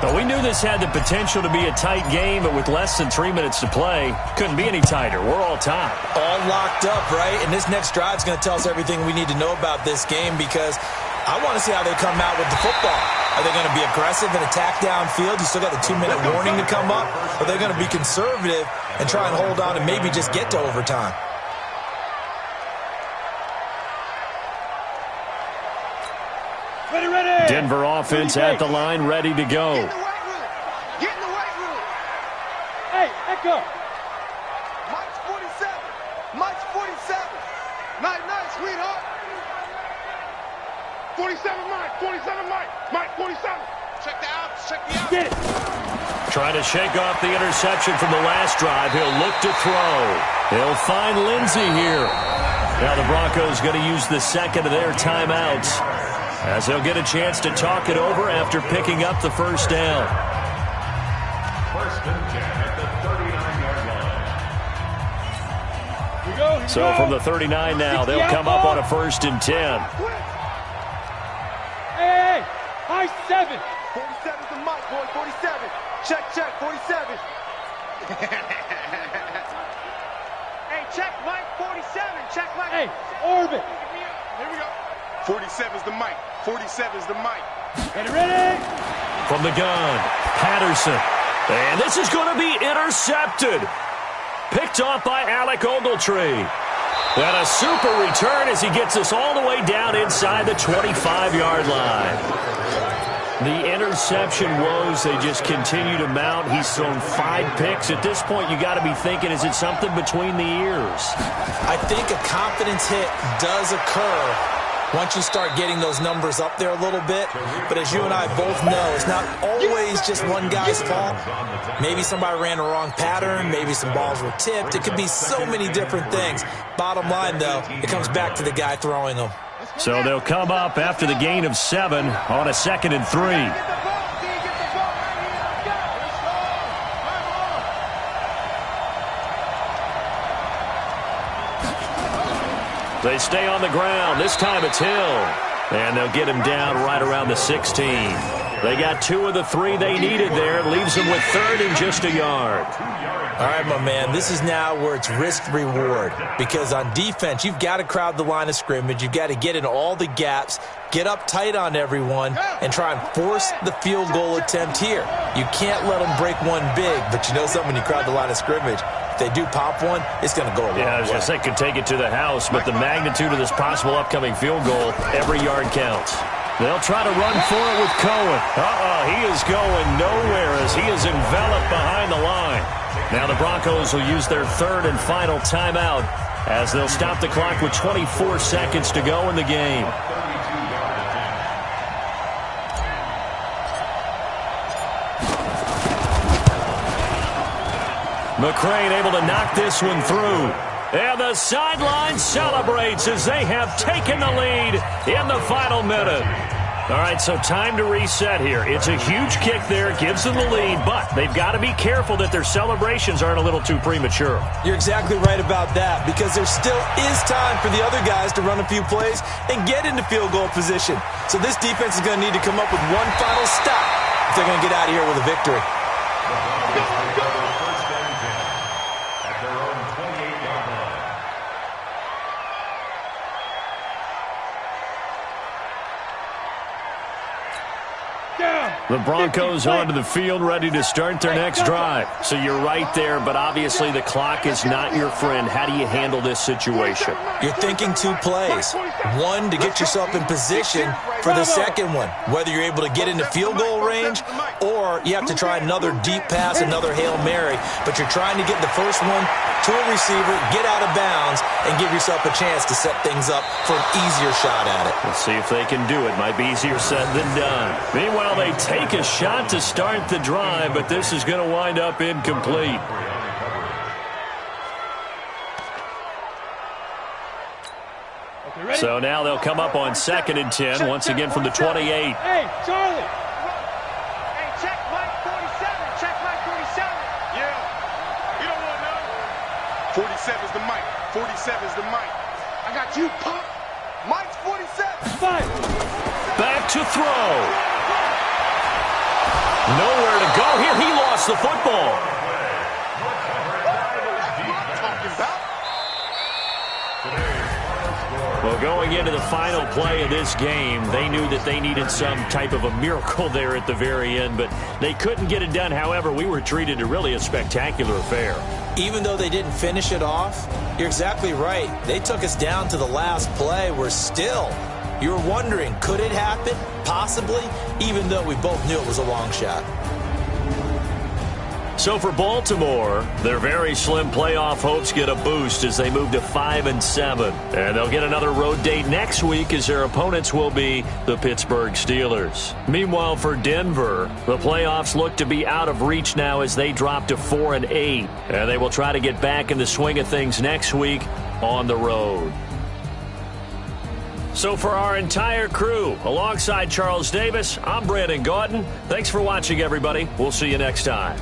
But we knew this had the potential to be a tight game, but with less than 3 minutes to play, couldn't be any tighter. We're all tied. All locked up, right? And this next drive is going to tell us everything we need to know about this game, because I want to see how they come out with the football. Are they going to be aggressive and attack downfield? You still got the 2-minute warning to come up. Or are they going to be conservative and try and hold on and maybe just get to overtime? Ready. Denver offense at the line, ready to go. Get in the right room. Get in the right room. Hey, let go. Mike's 47. 47 Mike. 47 Mike. Mike, 47. Check the outs. Check the outs. Get it. Trying to shake off the interception from the last drive. He'll look to throw. He'll find Lindsey here. Now the Broncos going to use the second of their timeouts as they'll get a chance to talk it over after picking up the first down. First and 10 at the 39-yard line. So from the 39 now, they'll come up on a first and 10. Hey, high 7. 47's the Mike, boy. 47. Check, 47. Hey, check Mike, 47. Check Mike. Hey, orbit. Here we go. 47's the Mike. 47's the Mike. Get ready. From the gun, Patterson. And this is going to be intercepted. Picked off by Alec Ogletree. And a super return as he gets us all the way down inside the 25-yard line. The interception woes, they just continue to mount. He's thrown 5 picks. At this point, you got to be thinking, is it something between the ears? I think a confidence hit does occur once you start getting those numbers up there a little bit. But as you and I both know, it's not always just one guy's fault. Maybe somebody ran the wrong pattern. Maybe some balls were tipped. It could be so many different things. Bottom line, though, it comes back to the guy throwing them. So they'll come up after the gain of 7 on a 2nd and 3. They stay on the ground. This time it's Hill. And they'll get him down right around the 16. They got 2 of the 3 they needed there. It leaves them with 3rd and just a yard. All right, my man, this is now where it's risk-reward. Because on defense, you've got to crowd the line of scrimmage. You've got to get in all the gaps, get up tight on everyone, and try and force the field goal attempt here. You can't let them break one big, but you know something, when you crowd the line of scrimmage, if they do pop one, it's going to go a long way. Yeah, I was going to say, could take it to the house, but the magnitude of this possible upcoming field goal, every yard counts. They'll try to run for it with Cohen. He is going nowhere as he is enveloped behind the line. Now the Broncos will use their 3rd and final timeout as they'll stop the clock with 24 seconds to go in the game. McCrane able to knock this one through. And the sideline celebrates as they have taken the lead in the final minute. All right, so time to reset here. It's a huge kick there, gives them the lead, but they've got to be careful that their celebrations aren't a little too premature. You're exactly right about that, because there still is time for the other guys to run a few plays and get into field goal position. So this defense is going to need to come up with one final stop if they're going to get out of here with a victory. The Broncos onto the field, ready to start their next drive. So you're right there, but obviously the clock is not your friend. How do you handle this situation? You're thinking 2 plays. One, to get yourself in position for the second one, whether you're able to get into field goal range or you have to try another deep pass, another Hail Mary, but you're trying to get the first one to a receiver, get out of bounds, and give yourself a chance to set things up for an easier shot at it. Let's see if they can do it. Might be easier said than done. Meanwhile, they take a shot to start the drive, but this is going to wind up incomplete. So now they'll come up on 2nd and 10, once again from the 28. Hey, Charlie. Hey, check Mike 47. Check Mike 47. Yeah. You don't want none. 47's the Mike. 47's the Mike. I got you, punk. Mike's 47. Fight. Back to throw. Nowhere to go here. He lost the football. Talking about. Well, going into the final play of this game, they knew that they needed some type of a miracle there at the very end, but they couldn't get it done. However, we were treated to really a spectacular affair. Even though they didn't finish it off, you're exactly right. They took us down to the last play. We're still, you were wondering, could it happen? Possibly, even though we both knew it was a long shot. So for Baltimore, their very slim playoff hopes get a boost as they move to 5-7. And they'll get another road date next week as their opponents will be the Pittsburgh Steelers. Meanwhile, for Denver, the playoffs look to be out of reach now as they drop to 4-8. And they will try to get back in the swing of things next week on the road. So for our entire crew, alongside Charles Davis, I'm Brandon Gaudin. Thanks for watching, everybody. We'll see you next time.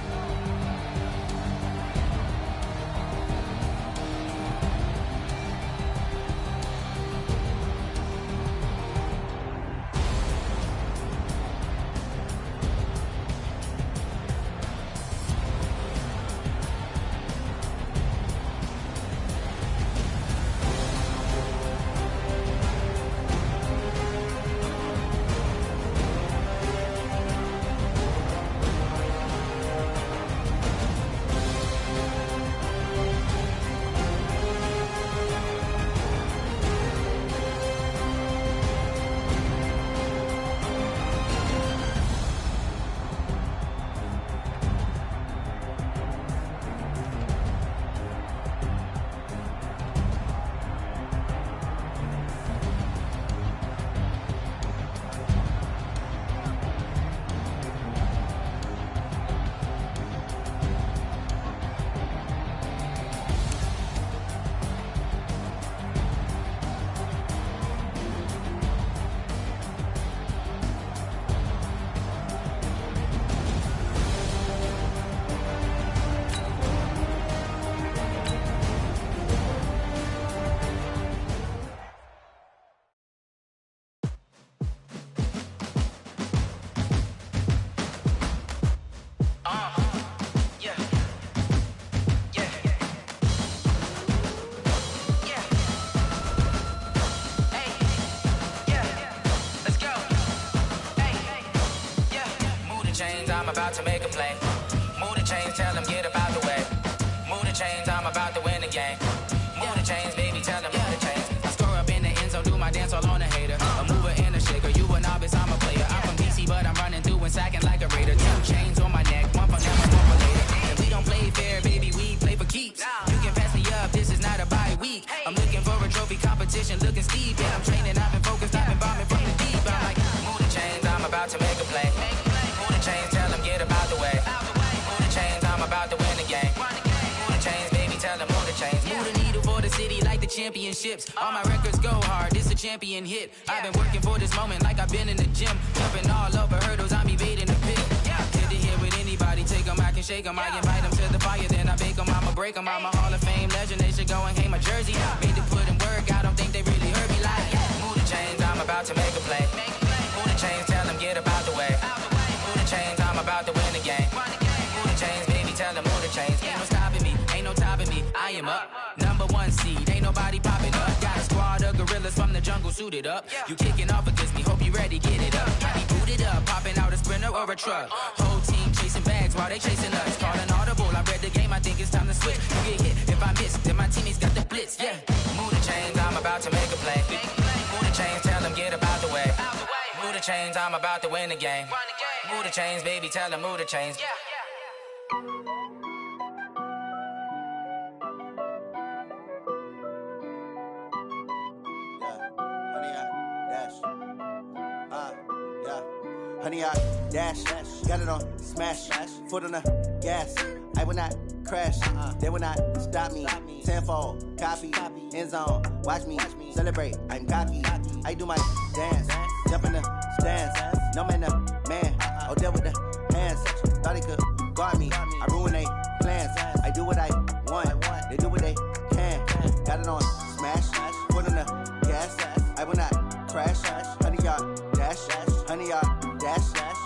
I'm about to make a play. Move the chains, tell them get about the way. Move the chains, I'm about to win the game. Move the chains, baby, tell them move the chains. I score up in the end zone, do my dance all on a hater. A mover and a shaker, you a novice, I'm a player. I'm from DC, but I'm running through and sacking like a raider. 2 chains on my neck, one for them, one for later. And we don't play fair, baby, we play for keeps. You can pass me up, this is not a bye week. I'm looking for a trophy competition, looking steep. Yeah, I'm training, I've been focused, I've been bombing from the deep. I'm like, move the chains, I'm about to make a play. Move the chains, tell them get about the way. Move the chains, I'm about to win the game. Move the chains, baby, tell them move the chains. Move the needle for the city like the championships. All my records go hard, this a champion hit. I've been working for this moment like I've been in the gym. Jumping all over hurdles, I'm evading the pit. Good to hear with anybody, take them, I can shake them. I invite them to the fire, then I bake them, I'ma break them. I'm a Hall of Fame legend, they should go and hang my jersey. Made to put in work, I don't think they really heard me like. Move the chains, I'm about to make a play. Move the chains, tell them get about the way. Move the chains, I'm about to win the game. Move the chains, baby, tell them move the chains. Ain't no stopping me, ain't no topping me. I am up, #1 seed, ain't nobody popping up. Got a squad of gorillas from the jungle suited up. You kicking off against me, hope you ready, get it up. I be booted up, popping out a Sprinter or a truck. Whole team chasing bags while they chasing us. Call an audible, I read the game, I think it's time to switch. You get hit, if I miss, then my teammates got the blitz, yeah. Move the chains, I'm about to make a play. Move the chains, tell them get about the way. Move the chains, I'm about to win the game. Move the chains, baby, tell them move the chains. Honey, I dash, got it on smash, foot on the gas. I will not crash, they will not stop me. Tenfold, copy, end zone, watch me celebrate. I'm cocky, I do my dance, jump in the stands. No man, the man, oh, deal with the hands. Thought he could guard me, I ruin they plans. I do what I want, they do what they can. Got it on smash, foot on the gas. I will not crash, honey, y'all dash, honey, y'all dash,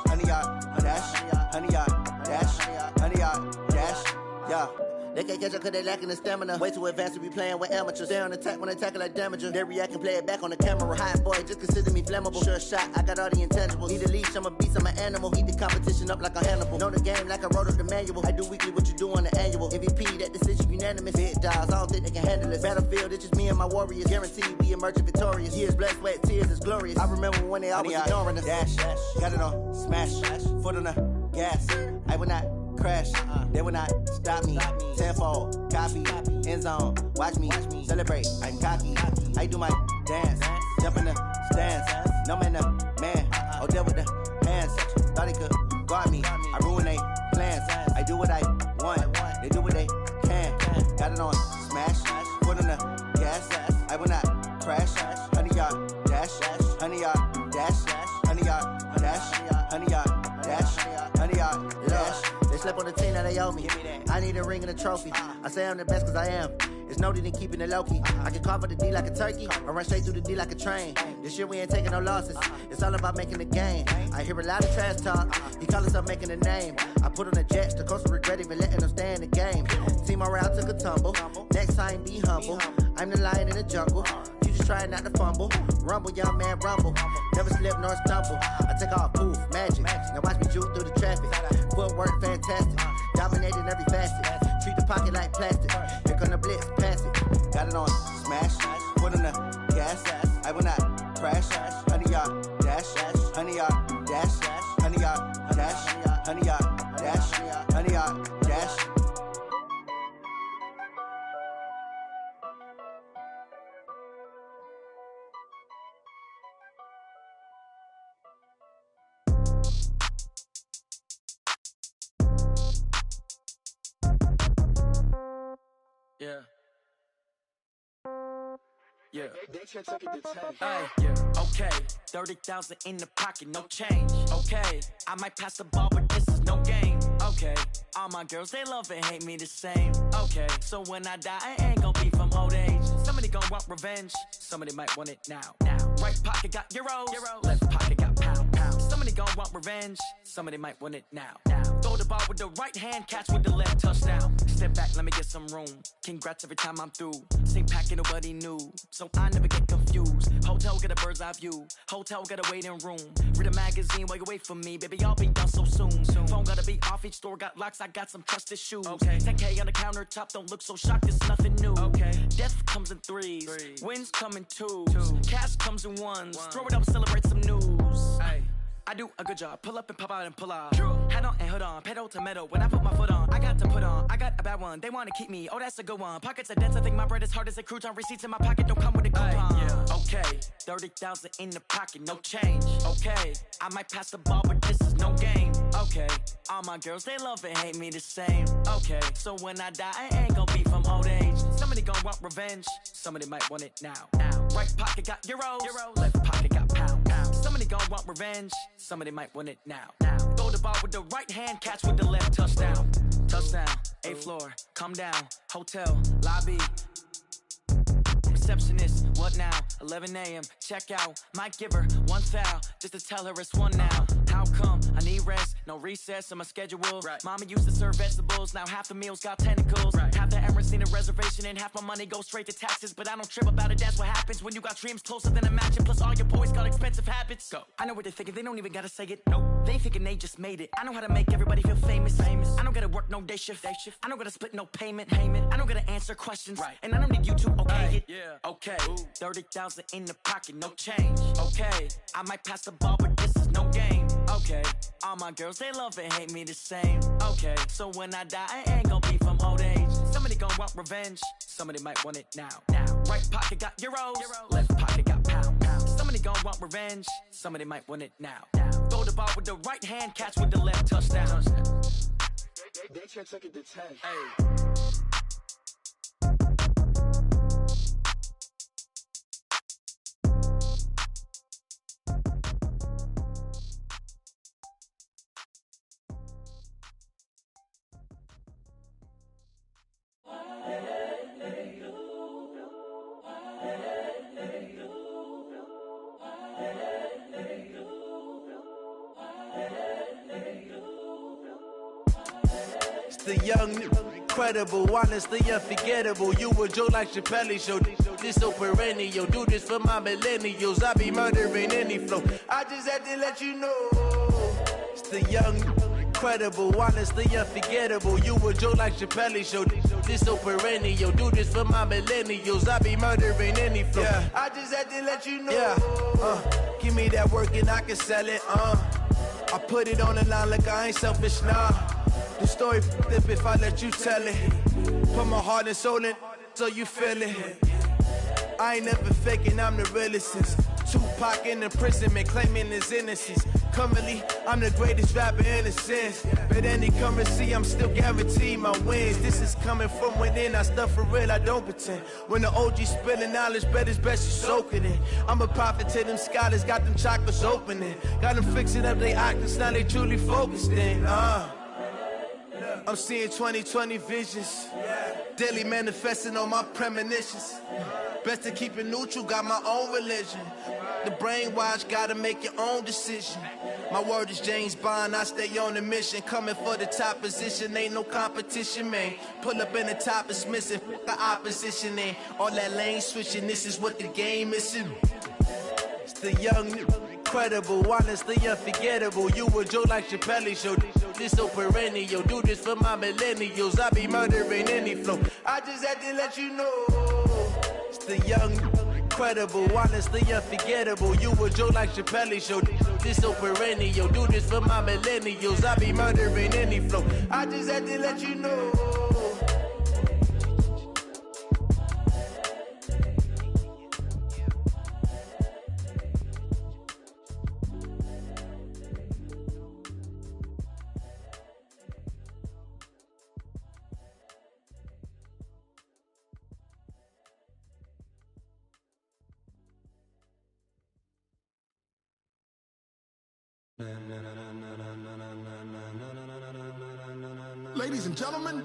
honey, y'all dash, honey, y'all dash, honey, y'all dash, yeah. They can't catch up cause they lacking the stamina. Way too advanced to be playing with amateurs. Stay on attack when they tackle like damager. They react and play it back on the camera. Hot boy, just consider me flammable. Sure shot, I got all the intangibles. Need a leash, I'm a beast, I'm an animal. Heat the competition up like a Hannibal. Know the game like I wrote up the manual. I do weekly what you do on the annual. MVP, that decision unanimous. Big dogs, I don't think they can handle it. Battlefield, it's just me and my warriors. Guaranteed we emerging victorious. Years, blood, sweat, tears, it's glorious. I remember when they always ignoring us. Dash, got it on smash, foot on the gas. I will not crash. They will not stop me. Tenfold, copy, end zone. Watch me celebrate. I'm cocky. I do my dance. Jump in the stands. No man, the man. Oh, deal with the hands. Thought he could guard me. I ruin they plans. I do what I want. They do what they can. Got it on smash. Put on the gas. I will not crash. 100-yard dash. 100-yard dash. 100-yard dash. 100-yard dash. 100-yard dash. They slept on the team that they owe me. I need a ring and a trophy. I say I'm the best cause I am. It's noted in keeping it low-key. I can carve up the D like a turkey or run straight through the D like a train. This year we ain't taking no losses. It's all about making the game. I hear a lot of trash talk. He call himself making a name. I put on the Jets. The coach will regret even letting them stay in the game. Team morale took a tumble. Next time be humble. I'm the lion in the jungle. You just trying not to fumble. Rumble, young man, rumble. Never slip nor stumble. I take off, poof, magic. Now watch me juke through the traffic. Footwork fantastic. Dominating every facet. Treat the pocket like plastic. Here come the blitz, pass it. Got it on smash. Put on the gas. I will not crash. 100-yard dash. 100-yard dash. 100-yard dash. 100-yard dash. 100-yard dash. Yeah. Yeah. Hey, yeah. Okay. 30,000 in the pocket, no change. Okay. I might pass the ball, but this is no game. Okay. All my girls, they love and hate me the same. Okay. So when I die, I ain't gon' be from old age. Somebody gon' want revenge. Somebody might want it now. Right pocket got euros. Left pocket got pound. Somebody gon' want revenge. Somebody might want it now. Throw the ball with the right hand, catch with the left, touchdown. Step back, let me get some room. Congrats every time I'm through. Same packet, nobody knew. So I never get confused. Hotel got a bird's eye view. Hotel got a waiting room. Read a magazine while you wait for me. Baby, I'll be done so soon. Phone gotta be off, each store got locks. I got some trusted shoes. 10K on the countertop, don't look so shocked, it's nothing new. Death comes in threes. Wins come in twos. Cash comes in ones. Throw it up, celebrate some news. I do a good job. Pull up and pop out and pull out. Head on and hood on. Pedal to metal. When I put my foot on, I got to put on. I got a bad one. They want to keep me. Oh, that's a good one. Pockets are dense. I think my bread is hard as a crouton. Receipts in my pocket don't come with a coupon. Okay. 30,000 in the pocket. No change. Okay. I might pass the ball, but this is no game. Okay. All my girls, they love and hate me the same. Okay. So when I die, I ain't gon' be from old age. Somebody gon' want revenge. Somebody might want it now. Right pocket got euros. Left pocket got pound. Somebody gon' want revenge. Somebody might want it now. Throw the ball with the right hand, catch with the left, touchdown. Touchdown, 8th floor, come down, hotel, lobby. Receptionist, what now? 11 a.m., check out. Might give her one foul, just to tell her it's one now. How come? I need rest, no recess in my schedule. Mama used to serve vegetables, now half the meals got tentacles. Half the errands need a reservation and half my money goes straight to taxes. But I don't trip about it, that's what happens when you got dreams closer than a mansion. Plus all your boys got expensive habits. Go. I know what they're thinking, they don't even gotta say it. Nope. They thinking they just made it. I know how to make everybody feel famous. I don't gotta work no day shift. I don't gotta split no payment. I don't gotta answer questions. And I don't need you to okay it. Okay, 30,000 in the pocket, no change. Okay, I might pass the ball, but this is no game. Okay, all my girls, they love and hate me the same. Okay, so when I die, I ain't gon' be from old age. Somebody gon' want revenge. Somebody might want it now. Right pocket got euros. Left pocket got pound. Somebody gon' want revenge. Somebody might want it now. Throw the ball with the right hand, catch with the left, touchdown. They can't take it to 10. The young, incredible, honestly unforgettable. You a joke like Chappelle Show. This so perennial. Do this for my millennials. I be murdering any flow. I just had to let you know. It's the young, incredible, honestly unforgettable. You a joke like Chappelle Show. This so perennial. Do this for my millennials. I be murdering any flow. I just had to let you know. Give me that work and I can sell it. I put it on the line like I ain't selfish, nah. The story if I let you tell it. Put my heart and soul in so you feel it. I ain't never faking, I'm the realest since Tupac in imprisonment, claiming his innocence. Currently, I'm the greatest rapper in a sense. But any currency, I'm still guaranteed my wins. This is coming from within, I stuff for real, I don't pretend. When the OG spilling knowledge, bet it's best you soak it in. I'm a prophet to them scholars, got them chakras opening. Got them fixing up they octaves, now they truly focused in. I'm seeing 2020 visions. Daily manifesting on my premonitions. Best to keep it neutral, got my own religion. The brainwash, gotta make your own decision. My word is James Bond, I stay on the mission. Coming for the top position, ain't no competition, man. Pull up in the top, it's missing, the opposition, ain't all that lane switching, this is what the game is. It's the young, incredible, honestly unforgettable. You a Joe like Chappelle show, this so perennial. Do this for my millennials, I be murdering any flow. I just had to let you know. It's the young, incredible, honestly unforgettable. You a Joe like Chappelle show, this so perennial. Do this for my millennials, I be murdering any flow. I just had to let you know. Ladies and gentlemen,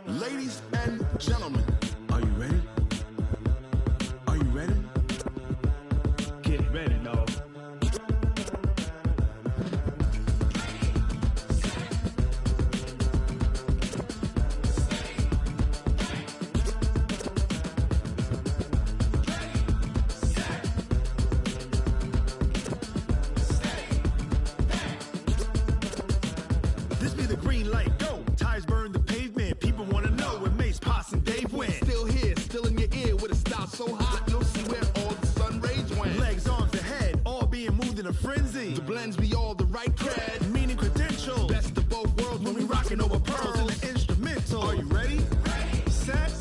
ladies and gentlemen, are you ready? Are you ready? Get ready, dog. So hot, you'll see where all the sun rays went. Legs, arms, the head, all being moved in a frenzy. The blends be all the right cred, meaning credentials. Best of both worlds when we rocking over pearls in the instrumental. Are you ready? Ready. Set.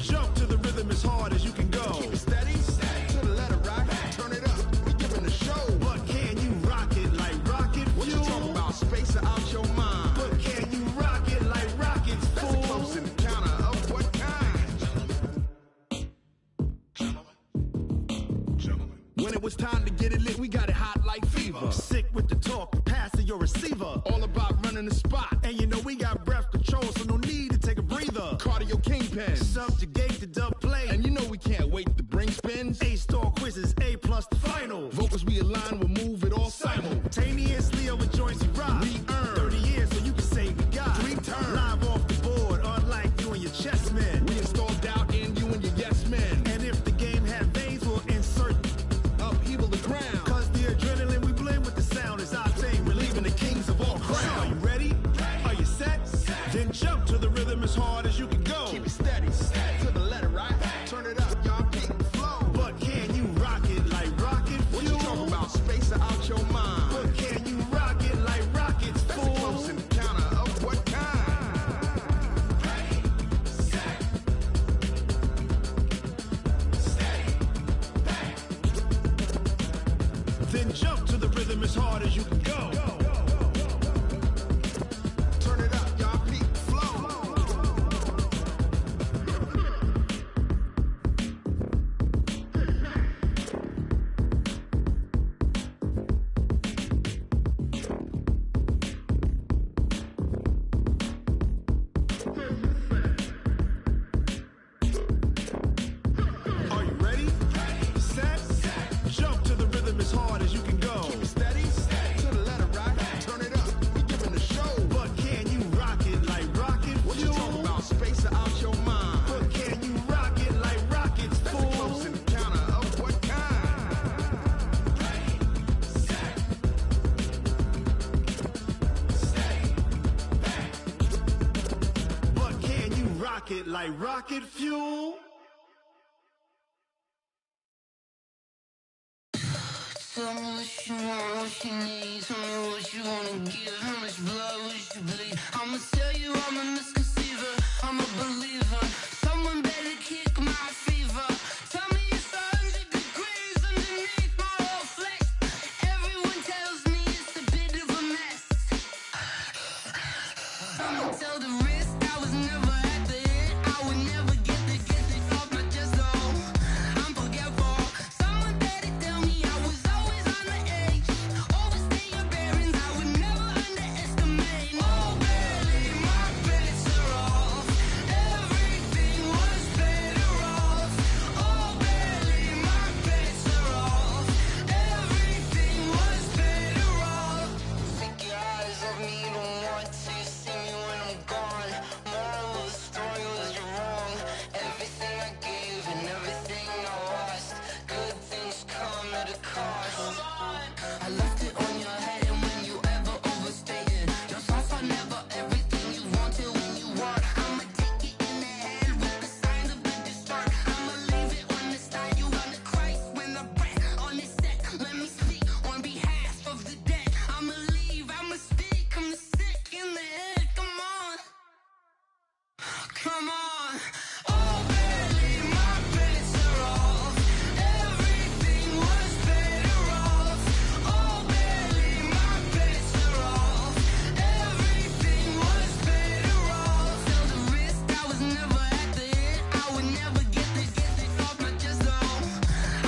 Jump to the rhythm as hard as you can go. Keep it steady. To the letter right. Turn it up. We giving the show. But can you rock it like rocket fuel? What you talking about? Space out your mind. But can you rock it like rockets, fool? That's a close encounter of what kind? When it was time to get it lit, we got it hot like fever. Sick with the talk, passing your receiver. All about running the spot. And you know we got breath control, so no need to take a breather. Cardio kingpin, subjugate the dub play. And you know we can't wait to bring spins. A-star quizzes, A+ the final. Vocals we align, we'll move it all simultaneously over joints we rock. We earn 30 years, so you can say we got 3 turns. Live off the board, unlike you and your chess men. We install doubt in you and your yes men. And if the game had veins, we'll insert upheaval the ground. Cause the adrenaline we blend with the sound is our thing. Relieving the kings of all crowns. Are you ready? Are you set? Then jump to the rhythm as hard as you can go. Keep it steady. To the letter right. Turn it up, y'all keep the flow. But can you rock it like rocket fuel? What you talking about? Space out your mind. But can you rock it like rockets, fool? That's a close encounter of what kind? Ready, set, steady, back. Then jump to the rhythm as hard as you can go. Turn it up, y'all keep the flow. Are you ready? Set. Jump to the rhythm as hard as you can go. Keep it steady. To the letter right. Turn it up. We giving the show. But can you rock it like rocket fuel? What you talking about? Space out your mind. But can you rock it like rockets, fool? That's a close encounter of what kind? Ready, set, steady, back. But can you rock it like rocket fuel? Tell me what you want, what you need. Tell me what you wanna give. How much blood, we should bleed. I'ma tell you I'm a misconceiver, I'm a believer. Someone better kick my fever. Tell me it's 100 degrees underneath my whole flesh. Everyone tells me it's a bit of a mess. I'ma tell the risk I was never at the end. I would never get this off my chest though. I'm forgetful. Someone better tell me I was always on the edge. Overstay your bearings, I would never underestimate. Oh, barely, my bets are off. Everything was better off. Oh, barely, my bets are off. Everything was better off. Take your eyes off me, don't want to see me when I'm gone. Moral of the story was you're wrong. Everything I gave and everything I lost. Good things come at a cost. I left it on your head, and when you ever overstay it, your thoughts are never everything you wanted when you want. I'ma take it in the head with the signs of the distort. I'ma leave it on the side. You on the Christ when I breath on this set. Let me speak on behalf of the dead. I'ma leave, I'ma speak. I'm sick in the head. Come on, come on. Oh, barely, my bets are off. Everything was better off. Oh, barely, my bets are off. Everything was better off. Feel the risk, I was never at the end. I would never get this off my chest though.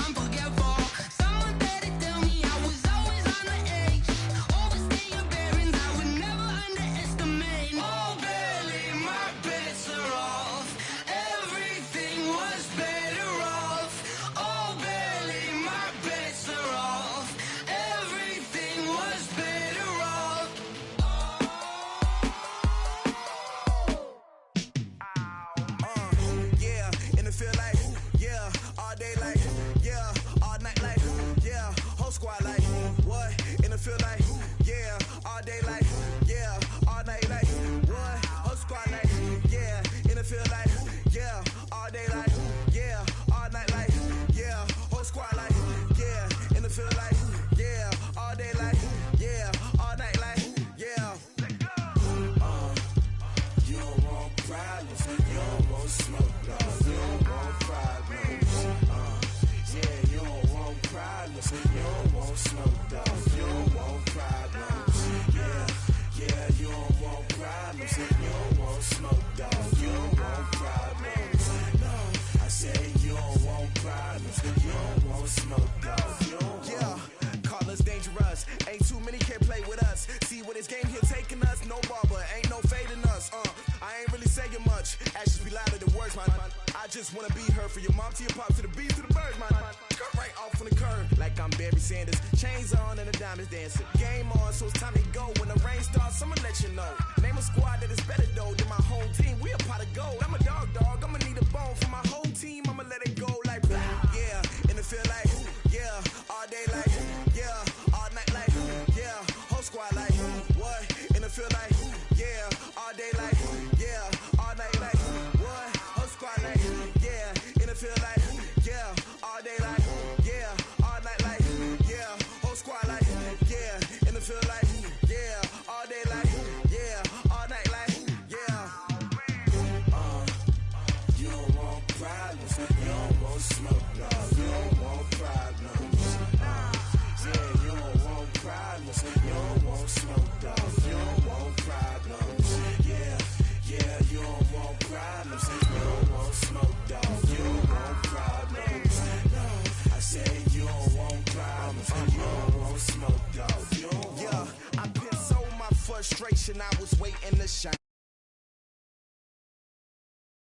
I'm forgetful. Someone better tell me I was always on the edge. Overstay your bearings, I would never underestimate. Oh, barely, my bets are off. Everything was better off. Oh, barely, my bets are off. Everything was better off. Yeah, and it feel like, yeah, all day like, yeah, all night like, yeah, whole squad like, what? And it feel like, yeah, all day like, yeah, all night like, what? Whole squad like, yeah, and it feel like, yeah, all day like, yeah, all night like, yeah, whole squad like, yeah, and it feel like, yeah, all day like, yeah, all night like, yeah. You don't want problems, you don't want smoke, dog. You don't want problems. Yeah, you don't want problems, you don't want smoke, dog. You don't want problems. Yeah, you don't want problems, you don't want smoke, dog. You don't want problems. No, I say you don't want problems, you don't want smoke, dog. You don't want. Yeah, call us dangerous. Ain't too many can play with us. See where this game here taking us. No barber, ain't no fading us. I ain't really saying much. Actions be louder than words, man. I just wanna be heard from your mom to your pop to the beat to the birds, man. Cut right off on the curb, like I'm Barry Sanders. Chains on and the diamonds dancing. Game on, so it's time to go. When the rain starts, I'ma let you know. Name a squad that is better though than my whole team. We a pot of gold. I'm a dog. I'ma need a bone for my whole team. I'ma let it go like, yeah, and it feel like, yeah, all day like.